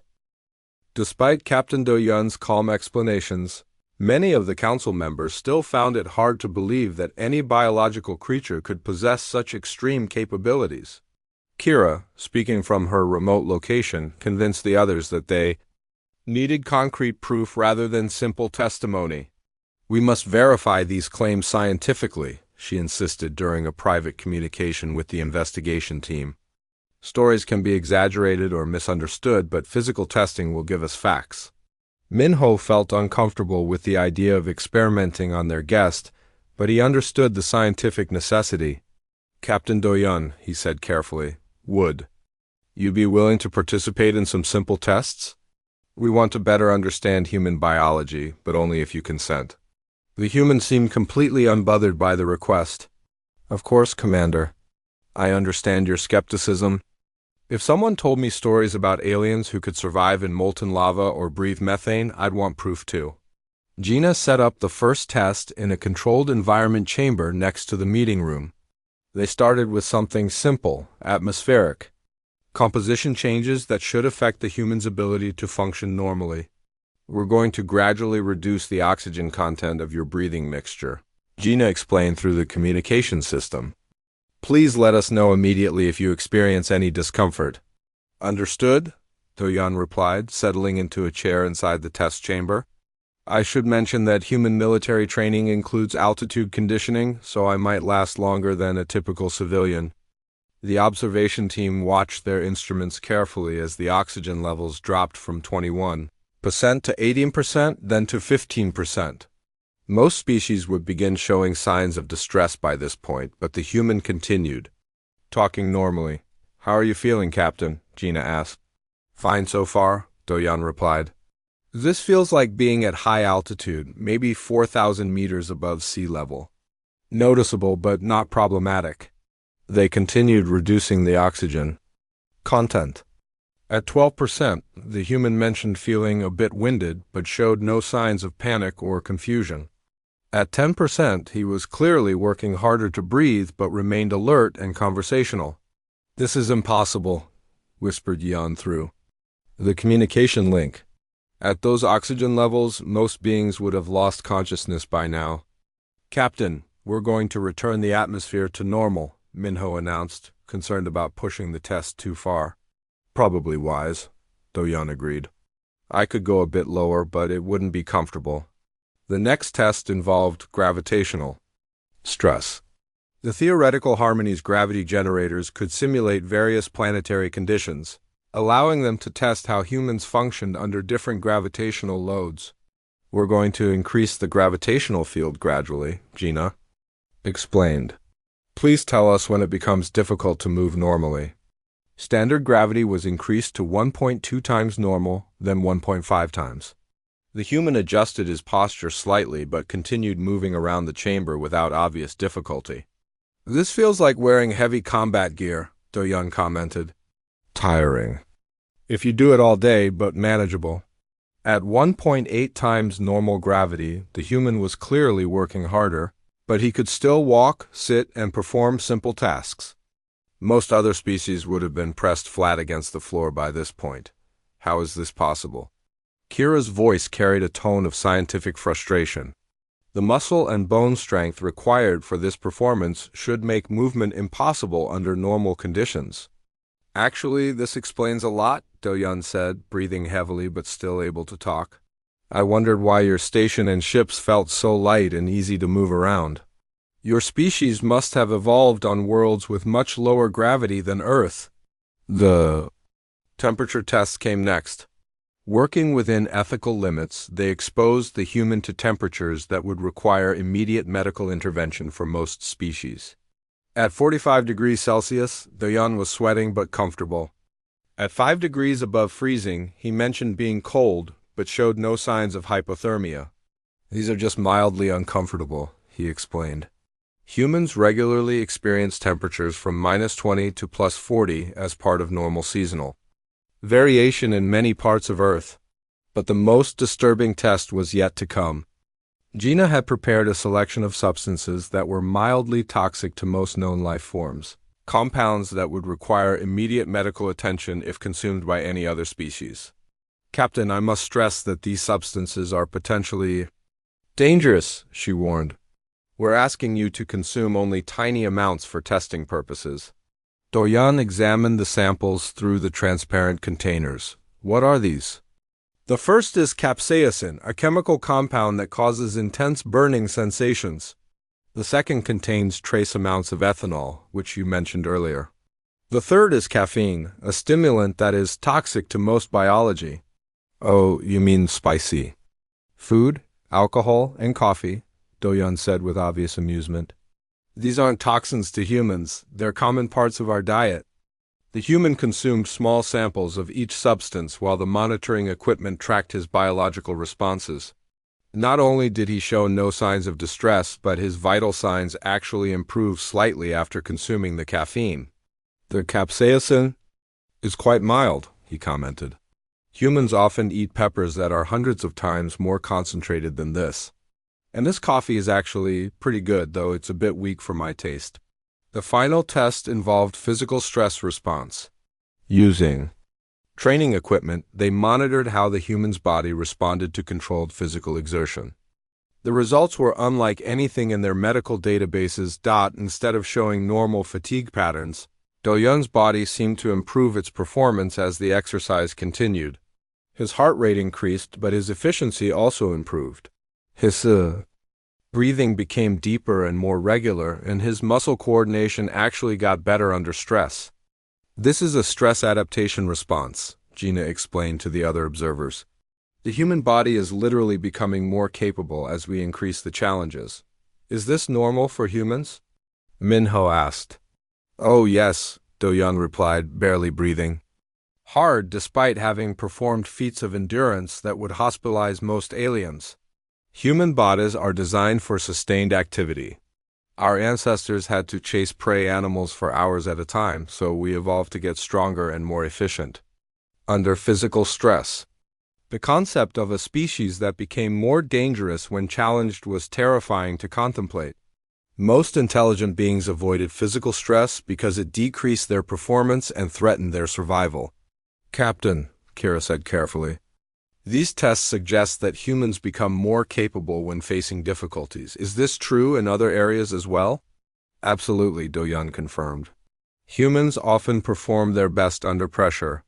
Despite Captain Do-yun's calm explanations, many of the council members still found it hard to believe that any biological creature could possess such extreme capabilities. Kira, speaking from her remote location, convinced the others that they needed concrete proof rather than simple testimony. We must verify these claims scientifically, she insisted during a private communication with the investigation team. Stories can be exaggerated or misunderstood, but physical testing will give us facts. Minho felt uncomfortable with the idea of experimenting on their guest, but he understood the scientific necessity. Captain Doyun, he said carefully, would you be willing to participate in some simple tests? We want to better understand human biology, but only if you consent. The human seemed completely unbothered by the request. Of course, Commander. I understand your skepticism. If someone told me stories about aliens who could survive in molten lava or breathe methane, I'd want proof too. Gina set up the first test in a controlled environment chamber next to the meeting room. They started with something simple, atmospheric. Composition changes that should affect the human's ability to function normally. We're going to gradually reduce the oxygen content of your breathing mixture, Gina explained through the communication system. Please let us know immediately if you experience any discomfort. Understood? Doyan replied, settling into a chair inside the test chamber. I should mention that human military training includes altitude conditioning, so I might last longer than a typical civilian. The observation team watched their instruments carefully as the oxygen levels dropped from 21% to 18%, then to 15%. Most species would begin showing signs of distress by this point, but the human continued, talking normally. How are you feeling, Captain? Gina asked. Fine so far, Doyan replied. This feels like being at high altitude, maybe 4,000 meters above sea level. Noticeable, but not problematic. They continued reducing the oxygen content. At 12%, the human mentioned feeling a bit winded, but showed no signs of panic or confusion. At 10%, he was clearly working harder to breathe, but remained alert and conversational. This is impossible, whispered Yan through the communication link. At those oxygen levels, most beings would have lost consciousness by now. Captain, we're going to return the atmosphere to normal, Minho announced, concerned about pushing the test too far. Probably wise, Doyan agreed. I could go a bit lower, but it wouldn't be comfortable. The next test involved gravitational stress. The theoretical harmony's gravity generators could simulate various planetary conditions, allowing them to test how humans functioned under different gravitational loads. We're going to increase the gravitational field gradually, Gina explained. Please tell us when it becomes difficult to move normally. Standard gravity was increased to 1.2 times normal, then 1.5 times. The human adjusted his posture slightly but continued moving around the chamber without obvious difficulty. This feels like wearing heavy combat gear, Doyan commented. Tiring. If you do it all day, but manageable. At 1.8 times normal gravity, the human was clearly working harder, but he could still walk, sit, and perform simple tasks. Most other species would have been pressed flat against the floor by this point. How is this possible? Kira's voice carried a tone of scientific frustration. The muscle and bone strength required for this performance should make movement impossible under normal conditions. Actually, this explains a lot, Doyan said, breathing heavily but still able to talk. I wondered why your station and ships felt so light and easy to move around. Your species must have evolved on worlds with much lower gravity than Earth. The temperature tests came next. Working within ethical limits, they exposed the human to temperatures that would require immediate medical intervention for most species. At 45 degrees Celsius, Doyan was sweating but comfortable. At 5 degrees above freezing, he mentioned being cold, but showed no signs of hypothermia. These are just mildly uncomfortable, he explained. Humans regularly experience temperatures from -20 to +40 as part of normal seasonal variation in many parts of Earth. But the most disturbing test was yet to come. Gina had prepared a selection of substances that were mildly toxic to most known life forms, compounds that would require immediate medical attention if consumed by any other species. Captain, I must stress that these substances are potentially dangerous, she warned. We're asking you to consume only tiny amounts for testing purposes. Doyan examined the samples through the transparent containers. What are these? The first is capsaicin, a chemical compound that causes intense burning sensations. The second contains trace amounts of ethanol, which you mentioned earlier. The third is caffeine, a stimulant that is toxic to most biology. Oh, you mean spicy. Food, alcohol, and coffee, Doyan said with obvious amusement. These aren't toxins to humans, they're common parts of our diet. The human consumed small samples of each substance while the monitoring equipment tracked his biological responses. Not only did he show no signs of distress, but his vital signs actually improved slightly after consuming the caffeine. The capsaicin is quite mild, he commented. Humans often eat peppers that are hundreds of times more concentrated than this. And this coffee is actually pretty good, though it's a bit weak for my taste. The final test involved physical stress response. Using training equipment, they monitored how the human's body responded to controlled physical exertion. The results were unlike anything in their medical databases. Instead of showing normal fatigue patterns, Do-Yun's body seemed to improve its performance as the exercise continued. His heart rate increased, but his efficiency also improved. His breathing became deeper and more regular, and his muscle coordination actually got better under stress. This is a stress adaptation response, Gina explained to the other observers. The human body is literally becoming more capable as we increase the challenges. Is this normal for humans? Minho asked. Oh yes, Do-Yun replied, barely breathing. Hard despite having performed feats of endurance that would hospitalize most aliens. Human bodies are designed for sustained activity. Our ancestors had to chase prey animals for hours at a time, so we evolved to get stronger and more efficient. Under physical stress. The concept of a species that became more dangerous when challenged was terrifying to contemplate. Most intelligent beings avoided physical stress because it decreased their performance and threatened their survival. Captain, Kira said carefully, these tests suggest that humans become more capable when facing difficulties. Is this true in other areas as well? Absolutely, Do-Yun confirmed. Humans often perform their best under pressure.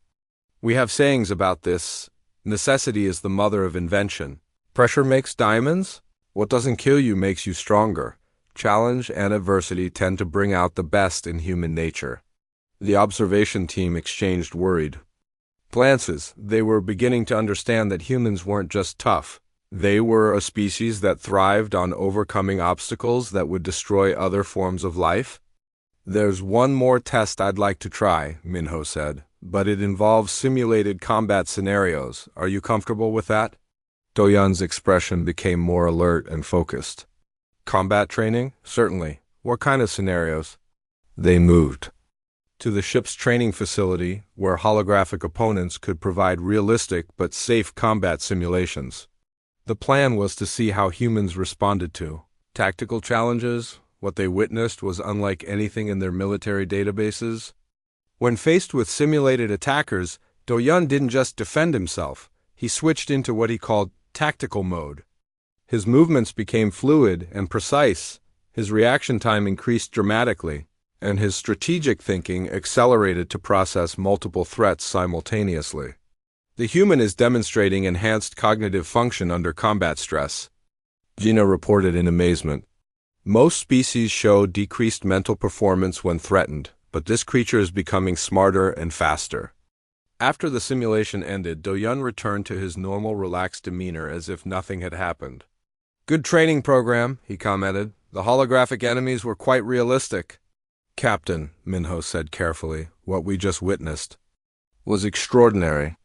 We have sayings about this. Necessity is the mother of invention. Pressure makes diamonds? What doesn't kill you makes you stronger. Challenge and adversity tend to bring out the best in human nature. The observation team exchanged worried glances. They were beginning to understand that humans weren't just tough. They were a species that thrived on overcoming obstacles that would destroy other forms of life. There's one more test I'd like to try, Minho said, but it involves simulated combat scenarios. Are you comfortable with that? Do-Yun's expression became more alert and focused. Combat training? Certainly. What kind of scenarios? They moved to the ship's training facility, where holographic opponents could provide realistic but safe combat simulations. The plan was to see how humans responded to tactical challenges. What they witnessed was unlike anything in their military databases. When faced with simulated attackers, Do-Yun didn't just defend himself. He switched into what he called tactical mode. His movements became fluid and precise, his reaction time increased dramatically, and his strategic thinking accelerated to process multiple threats simultaneously. The human is demonstrating enhanced cognitive function under combat stress, Gina reported in amazement. Most species show decreased mental performance when threatened, but this creature is becoming smarter and faster. After the simulation ended, Do-Yun returned to his normal relaxed demeanor as if nothing had happened. Good training program, he commented. The holographic enemies were quite realistic. Captain, Minho said carefully, what we just witnessed was extraordinary.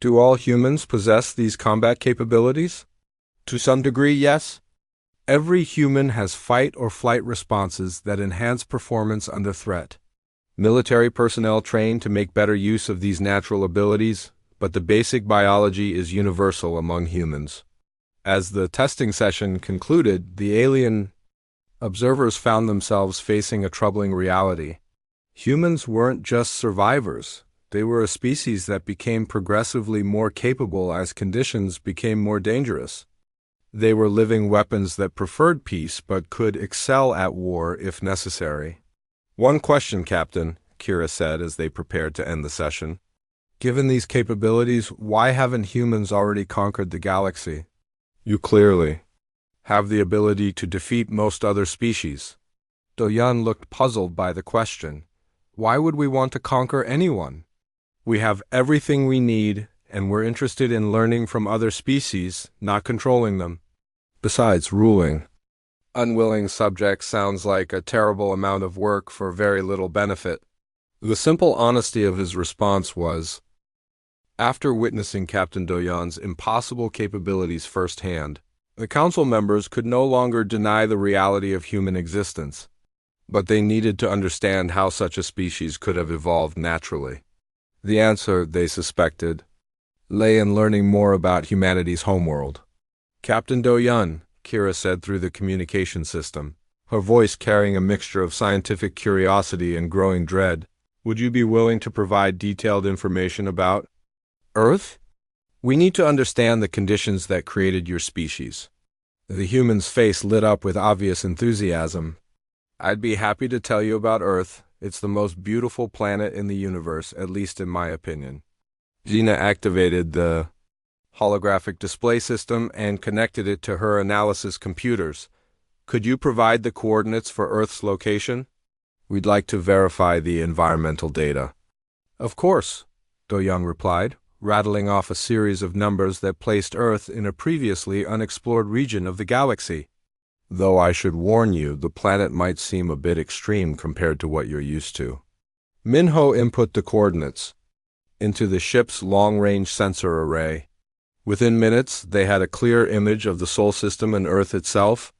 Do all humans possess these combat capabilities? To some degree, yes. Every human has fight or flight responses that enhance performance under threat. Military personnel train to make better use of these natural abilities, but the basic biology is universal among humans. As the testing session concluded, the alien observers found themselves facing a troubling reality. Humans weren't just survivors. They were a species that became progressively more capable as conditions became more dangerous. They were living weapons that preferred peace but could excel at war if necessary. One question, Captain, Kira said as they prepared to end the session. Given these capabilities, why haven't humans already conquered the galaxy? You clearly have the ability to defeat most other species. Do-Yun looked puzzled by the question. Why would we want to conquer anyone? We have everything we need, and we're interested in learning from other species, not controlling them. Besides, ruling Unwilling subject sounds like a terrible amount of work for very little benefit. The simple honesty of his response was, after witnessing Captain Doyan's impossible capabilities firsthand, the council members could no longer deny the reality of human existence, but they needed to understand how such a species could have evolved naturally. The answer, they suspected, lay in learning more about humanity's homeworld. Captain Doyan, Kira said through the communication system, her voice carrying a mixture of scientific curiosity and growing dread, would you be willing to provide detailed information about Earth? We need to understand the conditions that created your species. The human's face lit up with obvious enthusiasm. I'd be happy to tell you about Earth. It's the most beautiful planet in the universe, at least in my opinion. Gina activated the holographic display system and connected it to her analysis computers. Could you provide the coordinates for Earth's location? We'd like to verify the environmental data. Of course, Do-young replied, rattling off a series of numbers that placed Earth in a previously unexplored region of the galaxy. Though I should warn you, the planet might seem a bit extreme compared to what you're used to. Minho input the coordinates into the ship's long-range sensor array. Within minutes, they had a clear image of the Sol system and Earth itself.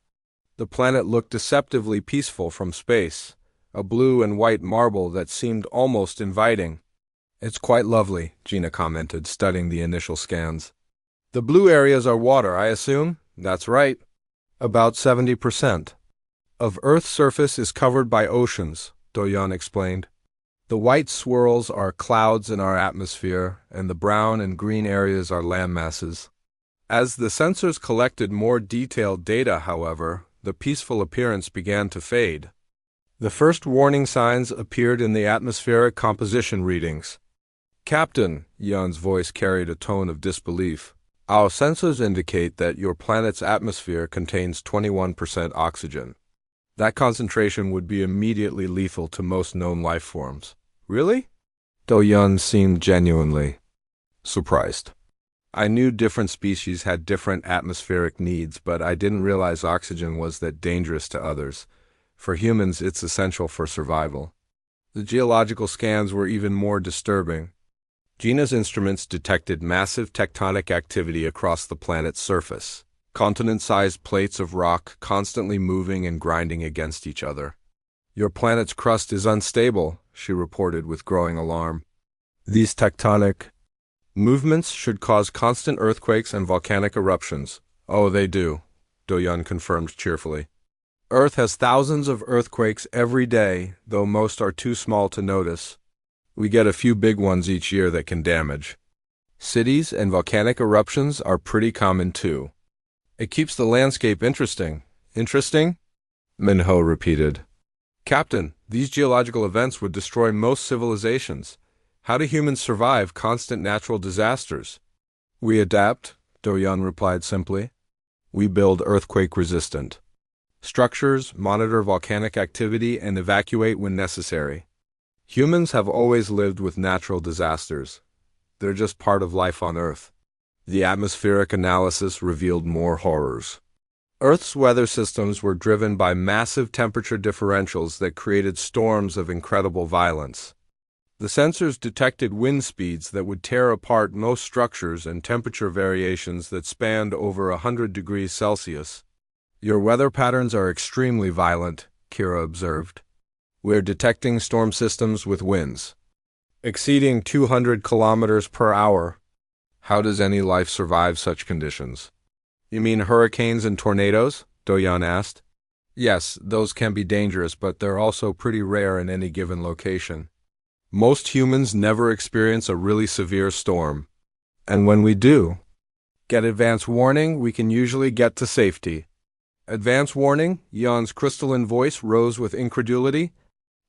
The planet looked deceptively peaceful from space, a blue and white marble that seemed almost inviting. It's quite lovely, Gina commented, studying the initial scans. The blue areas are water, I assume? That's right. About 70% of Earth's surface is covered by oceans, Do-young explained. The white swirls are clouds in our atmosphere, and the brown and green areas are land masses. As the sensors collected more detailed data, however, the peaceful appearance began to fade. The first warning signs appeared in the atmospheric composition readings. Captain, Yan's voice carried a tone of disbelief. Our sensors indicate that your planet's atmosphere contains 21% oxygen. That concentration would be immediately lethal to most known life forms. Really? Do-young seemed genuinely surprised. I knew different species had different atmospheric needs, but I didn't realize oxygen was that dangerous to others. For humans, it's essential for survival. The geological scans were even more disturbing. Gina's instruments detected massive tectonic activity across the planet's surface, continent-sized plates of rock constantly moving and grinding against each other. Your planet's crust is unstable, she reported with growing alarm. These tectonic movements should cause constant earthquakes and volcanic eruptions. Oh, they do, Do-young confirmed cheerfully. Earth has thousands of earthquakes every day, though most are too small to notice. We get a few big ones each year that can damage. Cities and volcanic eruptions are pretty common too. It keeps the landscape interesting. Interesting? Minho repeated. Captain, these geological events would destroy most civilizations. How do humans survive constant natural disasters? We adapt, Do-young replied simply. We build earthquake-resistant structures, monitor volcanic activity, and evacuate when necessary. Humans have always lived with natural disasters. They're just part of life on Earth. The atmospheric analysis revealed more horrors. Earth's weather systems were driven by massive temperature differentials that created storms of incredible violence. The sensors detected wind speeds that would tear apart most structures and temperature variations that spanned over 100 degrees Celsius. Your weather patterns are extremely violent, Kira observed. We're detecting storm systems with winds exceeding 200 kilometers per hour. How does any life survive such conditions? You mean hurricanes and tornadoes? Do-young asked. Yes, those can be dangerous, but they're also pretty rare in any given location. Most humans never experience a really severe storm. And when we do get advance warning, we can usually get to safety. Advance warning? Yan's crystalline voice rose with incredulity.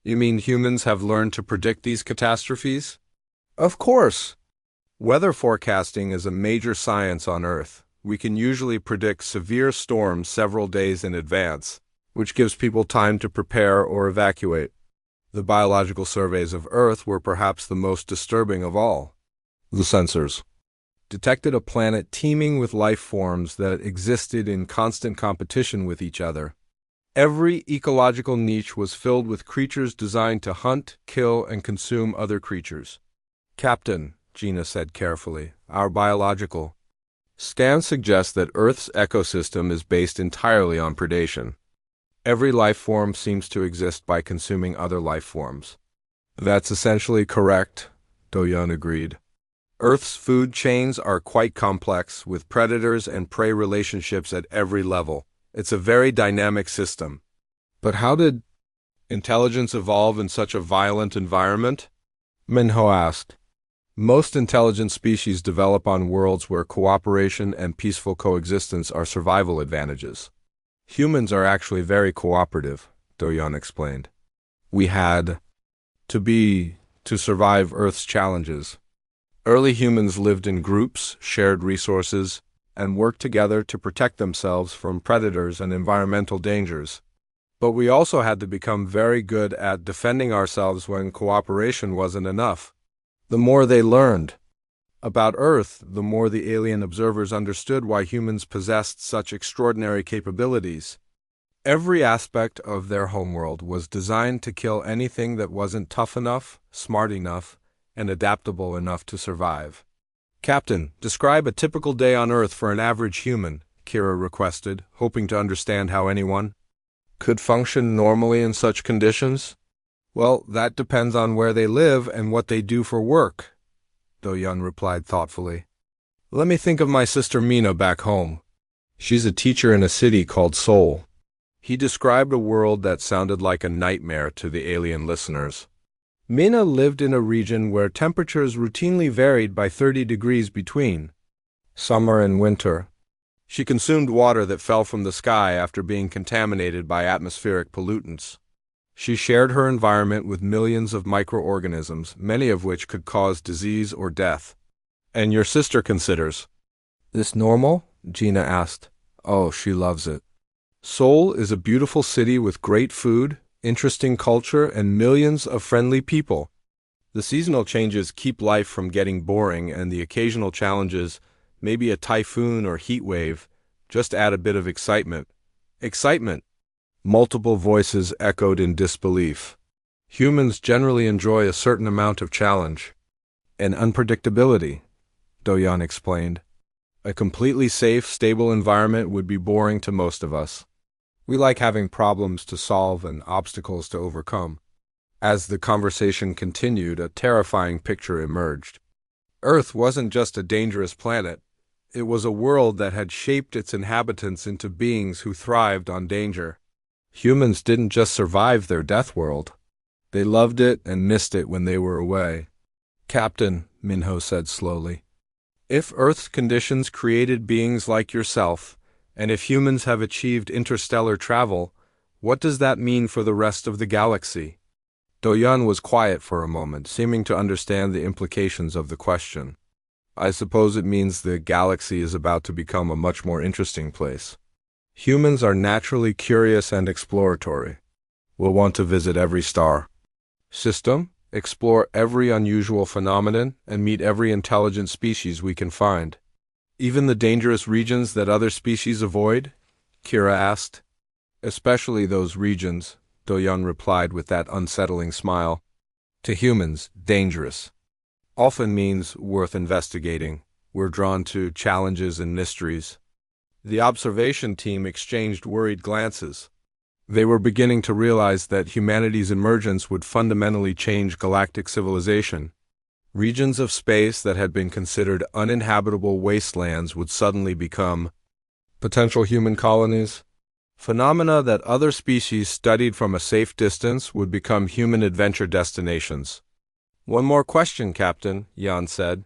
You mean humans have learned to predict these catastrophes? Of course. Weather forecasting is a major science on Earth. We can usually predict severe storms several days in advance, which gives people time to prepare or evacuate. The biological surveys of Earth were perhaps the most disturbing of all. The sensors detected a planet teeming with life forms that existed in constant competition with each other. Every ecological niche was filled with creatures designed to hunt, kill, and consume other creatures. Captain, Gina said carefully, our biological stance suggests that Earth's ecosystem is based entirely on predation. Every life form seems to exist by consuming other life forms. That's essentially correct, Do-yeon agreed. Earth's food chains are quite complex, with predators and prey relationships at every level. It's a very dynamic system. But how did intelligence evolve in such a violent environment? Minho asked. Most intelligent species develop on worlds where cooperation and peaceful coexistence are survival advantages. Humans are actually very cooperative, Do-yeon explained. We had to survive Earth's challenges. Early humans lived in groups, shared resources, and worked together to protect themselves from predators and environmental dangers. But we also had to become very good at defending ourselves when cooperation wasn't enough. The more they learned about Earth, the more the alien observers understood why humans possessed such extraordinary capabilities. Every aspect of their homeworld was designed to kill anything that wasn't tough enough, smart enough, and adaptable enough to survive. Captain, describe a typical day on Earth for an average human, Kira requested, hoping to understand how anyone could function normally in such conditions. Well, that depends on where they live and what they do for work, Do-yeon replied thoughtfully. Let me think of my sister Mina back home. She's a teacher in a city called Seoul. He described a world that sounded like a nightmare to the alien listeners. Mina lived in a region where temperatures routinely varied by 30 degrees between summer and winter. She consumed water that fell from the sky after being contaminated by atmospheric pollutants. She shared her environment with millions of microorganisms, many of which could cause disease or death. And your sister considers this normal? Gina asked. Oh, she loves it. Seoul is a beautiful city with great food, interesting culture, and millions of friendly people. The seasonal changes keep life from getting boring, and the occasional challenges, maybe a typhoon or heat wave, just add a bit of excitement. Excitement! Multiple voices echoed in disbelief. Humans generally enjoy a certain amount of challenge and unpredictability, Do-yeon explained. A completely safe, stable environment would be boring to most of us. We like having problems to solve and obstacles to overcome. As the conversation continued, a terrifying picture emerged. Earth wasn't just a dangerous planet. It was a world that had shaped its inhabitants into beings who thrived on danger. Humans didn't just survive their death world. They loved it and missed it when they were away. Captain, Minho said slowly, if Earth's conditions created beings like yourself, and if humans have achieved interstellar travel, what does that mean for the rest of the galaxy? Do-yeon was quiet for a moment, seeming to understand the implications of the question. I suppose it means the galaxy is about to become a much more interesting place. Humans are naturally curious and exploratory. We'll want to visit every star system, explore every unusual phenomenon, and meet every intelligent species we can find. Even the dangerous regions that other species avoid? Kira asked. Especially those regions, Do-yeon replied with that unsettling smile. To humans, dangerous often means worth investigating. We're drawn to challenges and mysteries. The observation team exchanged worried glances. They were beginning to realize that humanity's emergence would fundamentally change galactic civilization. Regions of space that had been considered uninhabitable wastelands would suddenly become potential human colonies. Phenomena that other species studied from a safe distance would become human adventure destinations. One more question, Captain, Jan said.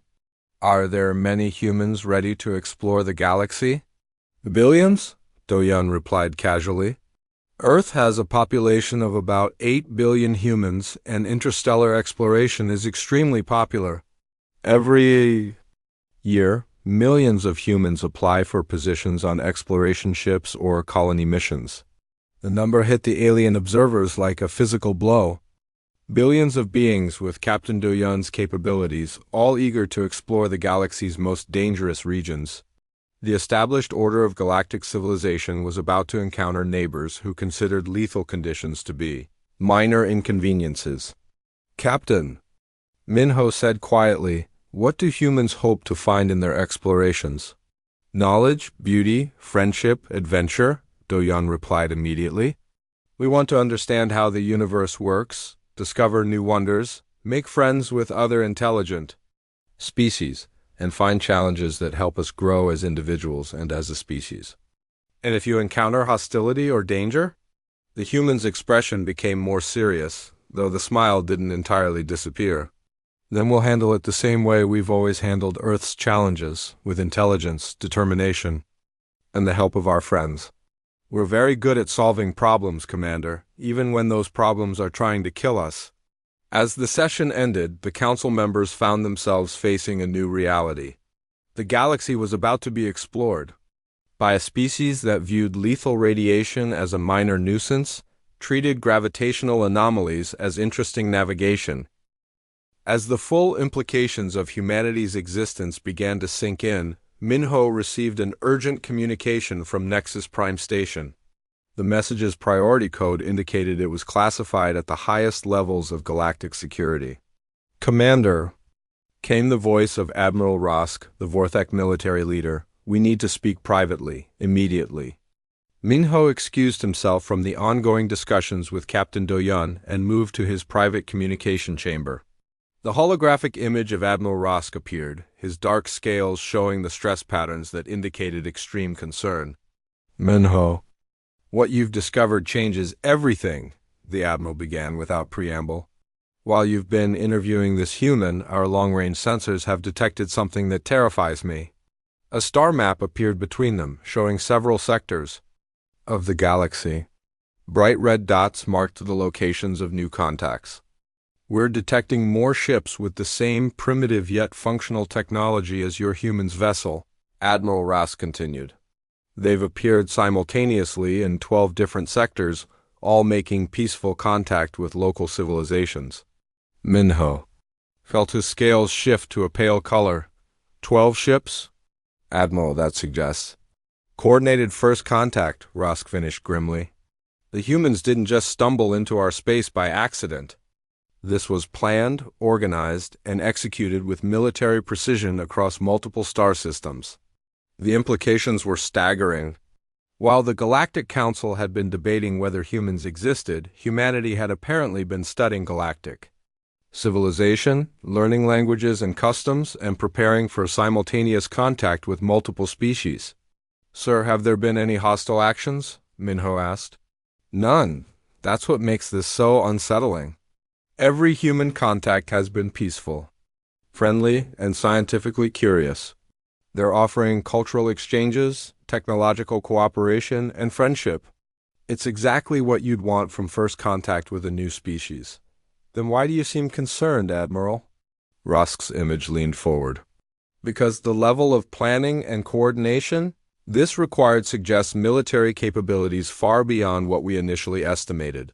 Are there many humans ready to explore the galaxy? Billions? Do-yeon replied casually. Earth has a population of about 8 billion humans, and interstellar exploration is extremely popular. Every year, millions of humans apply for positions on exploration ships or colony missions. The number hit the alien observers like a physical blow. Billions of beings with Captain Do-yeon's capabilities, all eager to explore the galaxy's most dangerous regions. The established order of galactic civilization was about to encounter neighbors who considered lethal conditions to be minor inconveniences. "Captain," Minho said quietly, "what do humans hope to find in their explorations?" "Knowledge, beauty, friendship, adventure," Doyan replied immediately. "We want to understand how the universe works, discover new wonders, make friends with other intelligent species, and find challenges that help us grow as individuals and as a species." "And if you encounter hostility or danger?" The human's expression became more serious, though the smile didn't entirely disappear. "Then we'll handle it the same way we've always handled Earth's challenges, with intelligence, determination, and the help of our friends. We're very good at solving problems, Commander, even when those problems are trying to kill us." As the session ended, the council members found themselves facing a new reality. The galaxy was about to be explored by a species that viewed lethal radiation as a minor nuisance, treated gravitational anomalies as interesting navigation. As the full implications of humanity's existence began to sink in, Minho received an urgent communication from Nexus Prime Station. The message's priority code indicated it was classified at the highest levels of galactic security. "Commander," came the voice of Admiral Rosk, the Vorthek military leader, "we need to speak privately, immediately." Minho excused himself from the ongoing discussions with Captain Doyan and moved to his private communication chamber. The holographic image of Admiral Rosk appeared, his dark scales showing the stress patterns that indicated extreme concern. "Minho, what you've discovered changes everything," the Admiral began without preamble. "While you've been interviewing this human, our long-range sensors have detected something that terrifies me." A star map appeared between them, showing several sectors of the galaxy. Bright red dots marked the locations of new contacts. "We're detecting more ships with the same primitive yet functional technology as your human's vessel," Admiral Rosk continued. "They've appeared simultaneously in 12 different sectors, all making peaceful contact with local civilizations." Minho felt his scales shift to a pale color. 12 ships? "Admiral, that suggests." "Coordinated first contact," Rosk finished grimly. "The humans didn't just stumble into our space by accident. This was planned, organized, and executed with military precision across multiple star systems." The implications were staggering. While the Galactic Council had been debating whether humans existed, humanity had apparently been studying galactic civilization, learning languages and customs, and preparing for simultaneous contact with multiple species. "Sir, have there been any hostile actions?" Minho asked. "None. That's what makes this so unsettling. Every human contact has been peaceful, friendly, and scientifically curious. They're offering cultural exchanges, technological cooperation, and friendship. It's exactly what you'd want from first contact with a new species." "Then why do you seem concerned, Admiral?" Rosk's image leaned forward. "Because the level of planning and coordination this required suggests military capabilities far beyond what we initially estimated.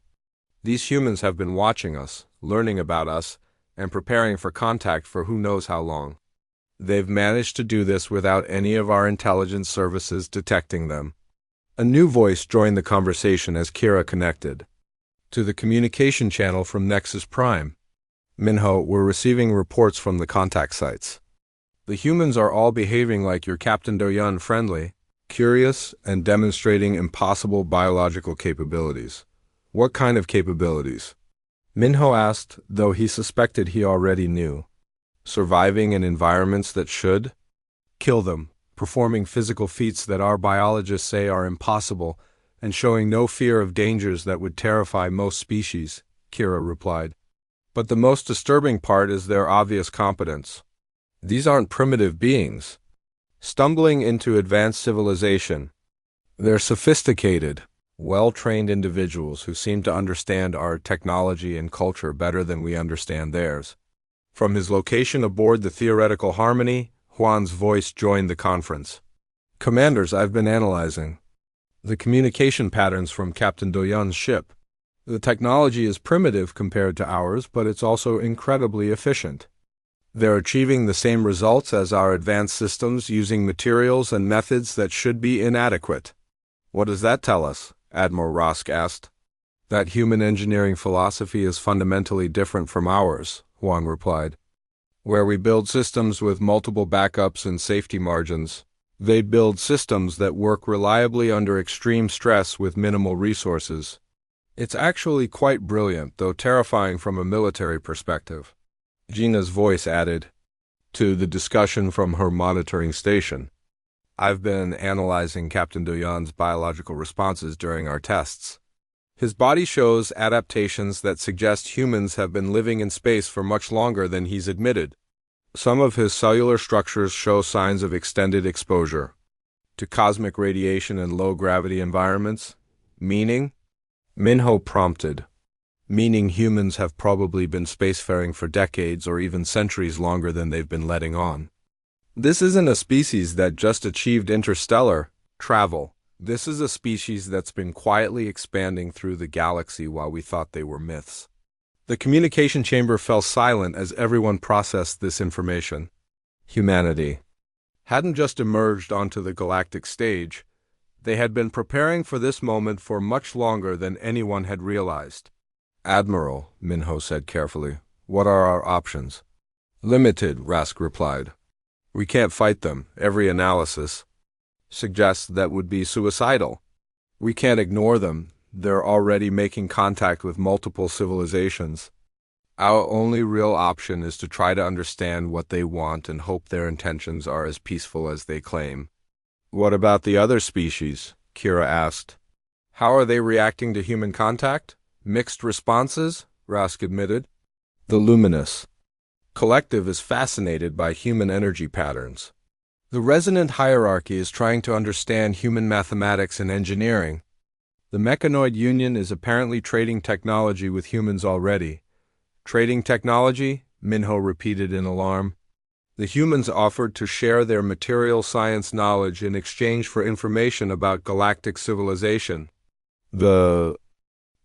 These humans have been watching us, learning about us, and preparing for contact for who knows how long. They've managed to do this without any of our intelligence services detecting them." A new voice joined the conversation as Kira connected to the communication channel from Nexus Prime. "Minho, we're receiving reports from the contact sites. The humans are all behaving like your Captain Doyan, friendly, curious, and demonstrating impossible biological capabilities." "What kind of capabilities?" Minho asked, though he suspected he already knew. "Surviving in environments that should kill them, performing physical feats that our biologists say are impossible, and showing no fear of dangers that would terrify most species," Kira replied. "But the most disturbing part is their obvious competence. These aren't primitive beings stumbling into advanced civilization. They're sophisticated, well-trained individuals who seem to understand our technology and culture better than we understand theirs." From his location aboard the Theoretical Harmony, Juan's voice joined the conference. "Commanders, I've been analyzing the communication patterns from Captain Doyan's ship. The technology is primitive compared to ours, but it's also incredibly efficient. They're achieving the same results as our advanced systems using materials and methods that should be inadequate. What does that tell us? Admiral Rosk asked. That human engineering philosophy is fundamentally different from ours, Huang replied. Where we build systems with multiple backups and safety margins, they build systems that work reliably under extreme stress with minimal resources. It's actually quite brilliant, though terrifying from a military perspective. Gina's voice added to the discussion from her monitoring station. I've been analyzing Captain Doyan's biological responses during our tests. His body shows adaptations that suggest humans have been living in space for much longer than he's admitted. Some of his cellular structures show signs of extended exposure to cosmic radiation and low-gravity environments. Meaning? Minho prompted. Meaning humans have probably been spacefaring for decades or even centuries longer than they've been letting on. This isn't a species that just achieved interstellar travel. This is a species that's been quietly expanding through the galaxy while we thought they were myths. The communication chamber fell silent as everyone processed this information. Humanity hadn't just emerged onto the galactic stage. They had been preparing for this moment for much longer than anyone had realized. Admiral, Minho said carefully, what are our options? Limited, Rask replied. We can't fight them. Every analysis suggests that would be suicidal. We can't ignore them. They're already making contact with multiple civilizations. Our only real option is to try to understand what they want and hope their intentions are as peaceful as they claim. What about the other species? Kira asked. How are they reacting to human contact? Mixed responses, Rask admitted. The Luminous Collective is fascinated by human energy patterns. The resonant hierarchy is trying to understand human mathematics and engineering. The Mechanoid Union is apparently trading technology with humans already. Trading technology? Minho repeated in alarm. The humans offered to share their material science knowledge in exchange for information about galactic civilization. The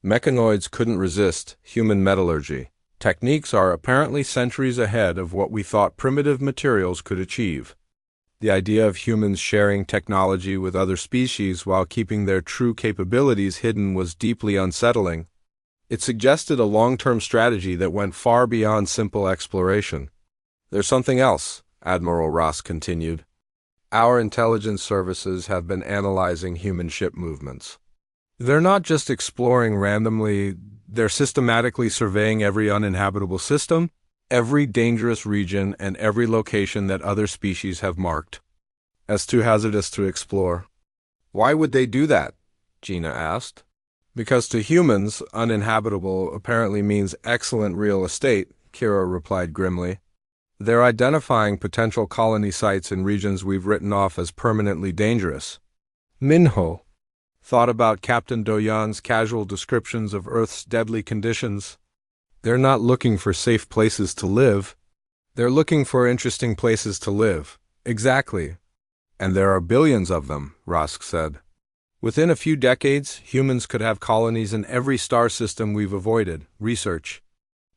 Mechanoids couldn't resist human metallurgy. Techniques are apparently centuries ahead of what we thought primitive materials could achieve. The idea of humans sharing technology with other species while keeping their true capabilities hidden was deeply unsettling. It suggested a long-term strategy that went far beyond simple exploration. There's something else, Admiral Ross continued. Our intelligence services have been analyzing human ship movements. They're not just exploring randomly, they're systematically surveying every uninhabitable system, every dangerous region, and every location that other species have marked as too hazardous to explore. Why would they do that? Gina asked. Because to humans, uninhabitable apparently means excellent real estate, Kira replied grimly. They're identifying potential colony sites in regions we've written off as permanently dangerous. Minho thought about Captain Doyan's casual descriptions of Earth's deadly conditions. They're not looking for safe places to live. They're looking for interesting places to live. Exactly. And there are billions of them, Rosk said. Within a few decades, humans could have colonies in every star system we've avoided. Research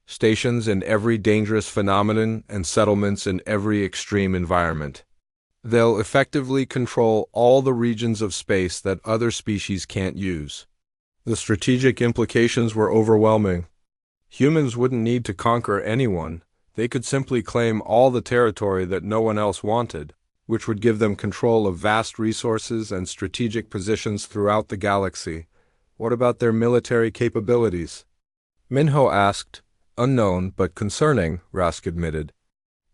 stations in every dangerous phenomenon and settlements in every extreme environment. They'll effectively control all the regions of space that other species can't use. The strategic implications were overwhelming. Humans wouldn't need to conquer anyone. They could simply claim all the territory that no one else wanted, which would give them control of vast resources and strategic positions throughout the galaxy. What about their military capabilities? Minho asked. Unknown but concerning, Rask admitted.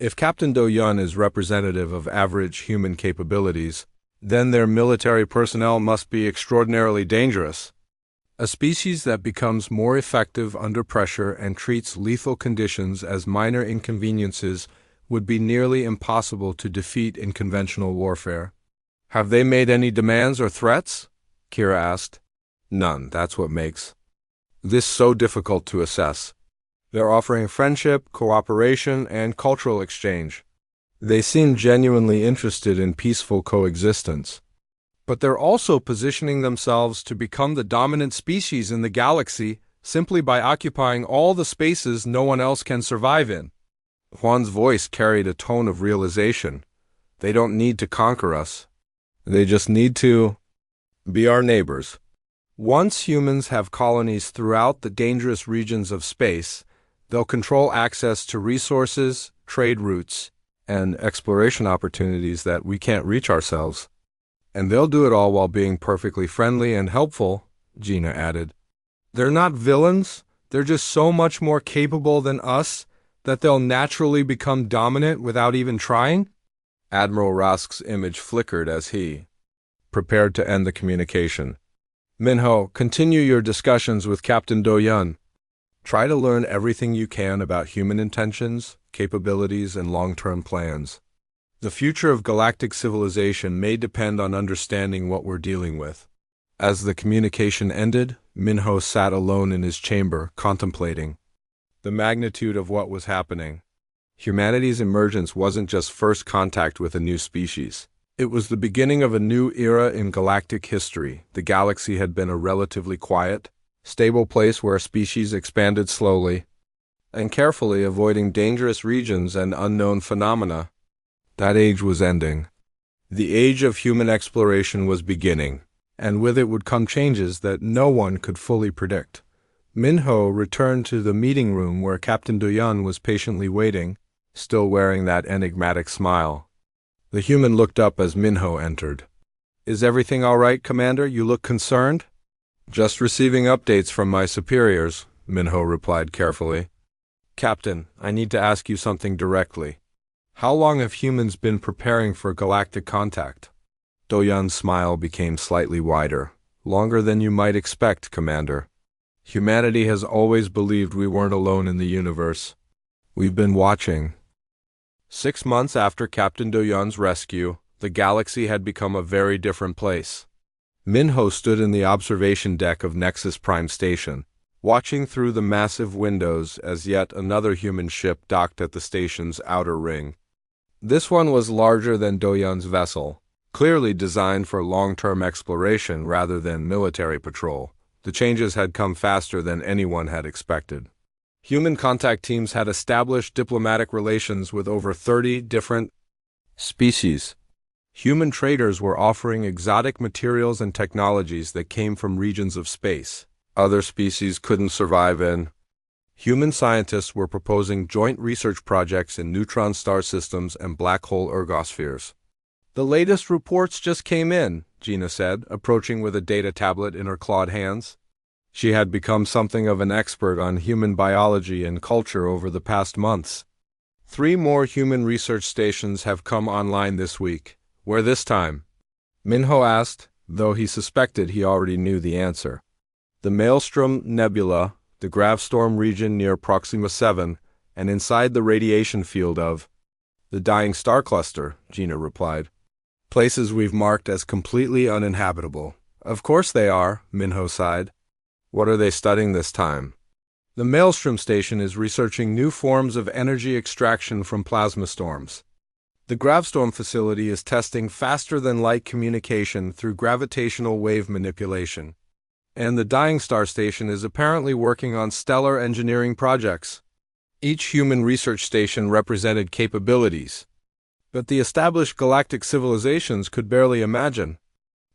If Captain Doyan is representative of average human capabilities, then their military personnel must be extraordinarily dangerous. A species that becomes more effective under pressure and treats lethal conditions as minor inconveniences would be nearly impossible to defeat in conventional warfare. Have they made any demands or threats? Kira asked. None, that's what makes this so difficult to assess. They're offering friendship, cooperation, and cultural exchange. They seem genuinely interested in peaceful coexistence. But they're also positioning themselves to become the dominant species in the galaxy simply by occupying all the spaces no one else can survive in. Juan's voice carried a tone of realization. They don't need to conquer us. They just need to be our neighbors. Once humans have colonies throughout the dangerous regions of space, they'll control access to resources, trade routes, and exploration opportunities that we can't reach ourselves. And they'll do it all while being perfectly friendly and helpful, Gina added. They're not villains, they're just so much more capable than us that they'll naturally become dominant without even trying? Admiral Rask's image flickered as he prepared to end the communication. Minho, continue your discussions with Captain Do-Yun. Try to learn everything you can about human intentions, capabilities, and long-term plans. The future of galactic civilization may depend on understanding what we're dealing with. As the communication ended, Minho sat alone in his chamber, contemplating the magnitude of what was happening. Humanity's emergence wasn't just first contact with a new species. It was the beginning of a new era in galactic history. The galaxy had been a relatively quiet, stable place where species expanded slowly and carefully, avoiding dangerous regions and unknown phenomena. That age was ending. The age of human exploration was beginning, and with it would come changes that no one could fully predict. Minho returned to the meeting room where Captain Do-Yun was patiently waiting, still wearing that enigmatic smile. The human looked up as Minho entered. Is everything all right, Commander? You look concerned? Just receiving updates from my superiors, Minho replied carefully. Captain, I need to ask you something directly. How long have humans been preparing for galactic contact? Do-Yun's smile became slightly wider. Longer than you might expect, Commander. Humanity has always believed we weren't alone in the universe. We've been watching. 6 months after Captain Do-Yun's rescue, the galaxy had become a very different place. Minho stood in the observation deck of Nexus Prime Station, watching through the massive windows as yet another human ship docked at the station's outer ring. This one was larger than Do-Yun's vessel, clearly designed for long-term exploration rather than military patrol. The changes had come faster than anyone had expected. Human contact teams had established diplomatic relations with over 30 different species. Human traders were offering exotic materials and technologies that came from regions of space other species couldn't survive in. Human scientists were proposing joint research projects in neutron star systems and black hole ergospheres. The latest reports just came in, Gina said, approaching with a data tablet in her clawed hands. She had become something of an expert on human biology and culture over the past months. 3 more human research stations have come online this week. Where this time? Minho asked, though he suspected he already knew the answer. The Maelstrom Nebula, the Gravstorm region near Proxima 7, and inside the radiation field of the Dying Star Cluster, Gina replied. Places we've marked as completely uninhabitable. Of course they are, Minho sighed. What are they studying this time? The Maelstrom station is researching new forms of energy extraction from plasma storms. The Gravstorm facility is testing faster-than-light communication through gravitational wave manipulation. And the Dying Star Station is apparently working on stellar engineering projects. Each human research station represented capabilities, but the established galactic civilizations could barely imagine.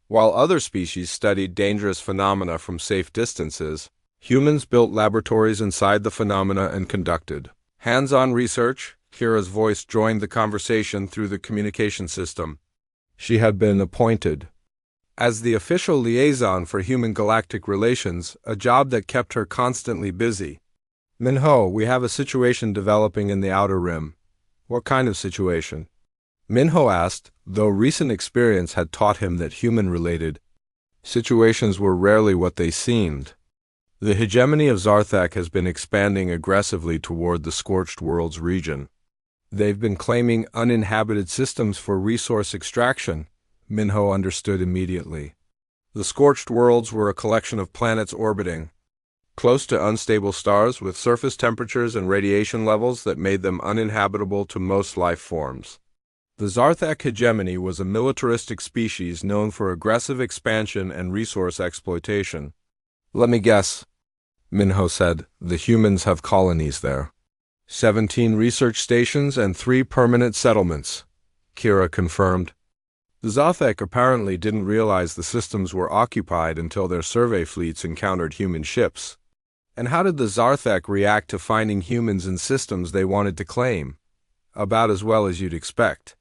While other species studied dangerous phenomena from safe distances, humans built laboratories inside the phenomena and conducted hands-on research. Kira's voice joined the conversation through the communication system. She had been appointed as the official liaison for human galactic relations, a job that kept her constantly busy. Minho, we have a situation developing in the Outer Rim. What kind of situation? Minho asked, though recent experience had taught him that human-related situations were rarely what they seemed. The hegemony of Zarthak has been expanding aggressively toward the Scorched Worlds region. They've been claiming uninhabited systems for resource extraction, Minho understood immediately. The Scorched Worlds were a collection of planets orbiting close to unstable stars with surface temperatures and radiation levels that made them uninhabitable to most life forms. The Zarthak hegemony was a militaristic species known for aggressive expansion and resource exploitation. Let me guess, Minho said, the humans have colonies there. 17 research stations and 3 permanent settlements, Kira confirmed. The Zarthak apparently didn't realize the systems were occupied until their survey fleets encountered human ships. And how did the Zarthak react to finding humans in systems they wanted to claim? About as well as you'd expect.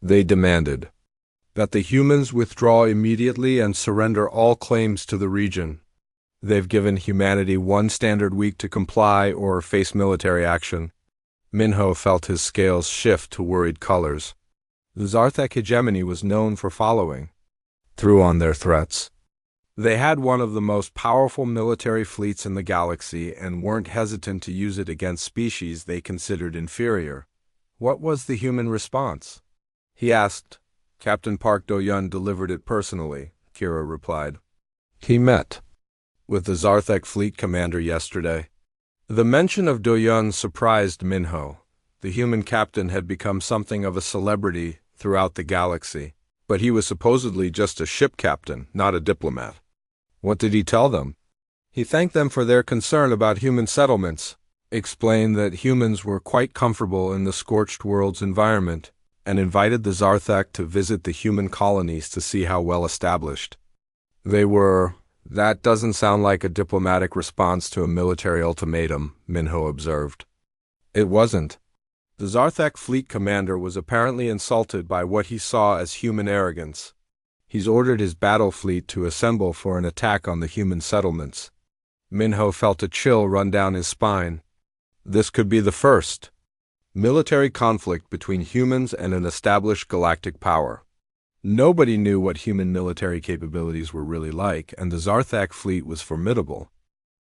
They demanded that the humans withdraw immediately and surrender all claims to the region. They've given humanity 1 standard week to comply or face military action. Minho felt his scales shift to worried colors. The Zarthak hegemony was known for following through on their threats. They had one of the most powerful military fleets in the galaxy and weren't hesitant to use it against species they considered inferior. What was the human response? He asked. Captain Park Do-yun delivered it personally, Kira replied. He met with the Zarthak fleet commander yesterday. The mention of Do-yun surprised Minho. The human captain had become something of a celebrity throughout the galaxy, but he was supposedly just a ship captain, not a diplomat. What did he tell them? He thanked them for their concern about human settlements, explained that humans were quite comfortable in the Scorched World's environment, and invited the Zarthak to visit the human colonies to see how well established they were. That doesn't sound like a diplomatic response to a military ultimatum, Minho observed. It wasn't. The Zarthak fleet commander was apparently insulted by what he saw as human arrogance. He's ordered his battle fleet to assemble for an attack on the human settlements. Minho felt a chill run down his spine. This could be the first military conflict between humans and an established galactic power. Nobody knew what human military capabilities were really like, and the Zarthak fleet was formidable.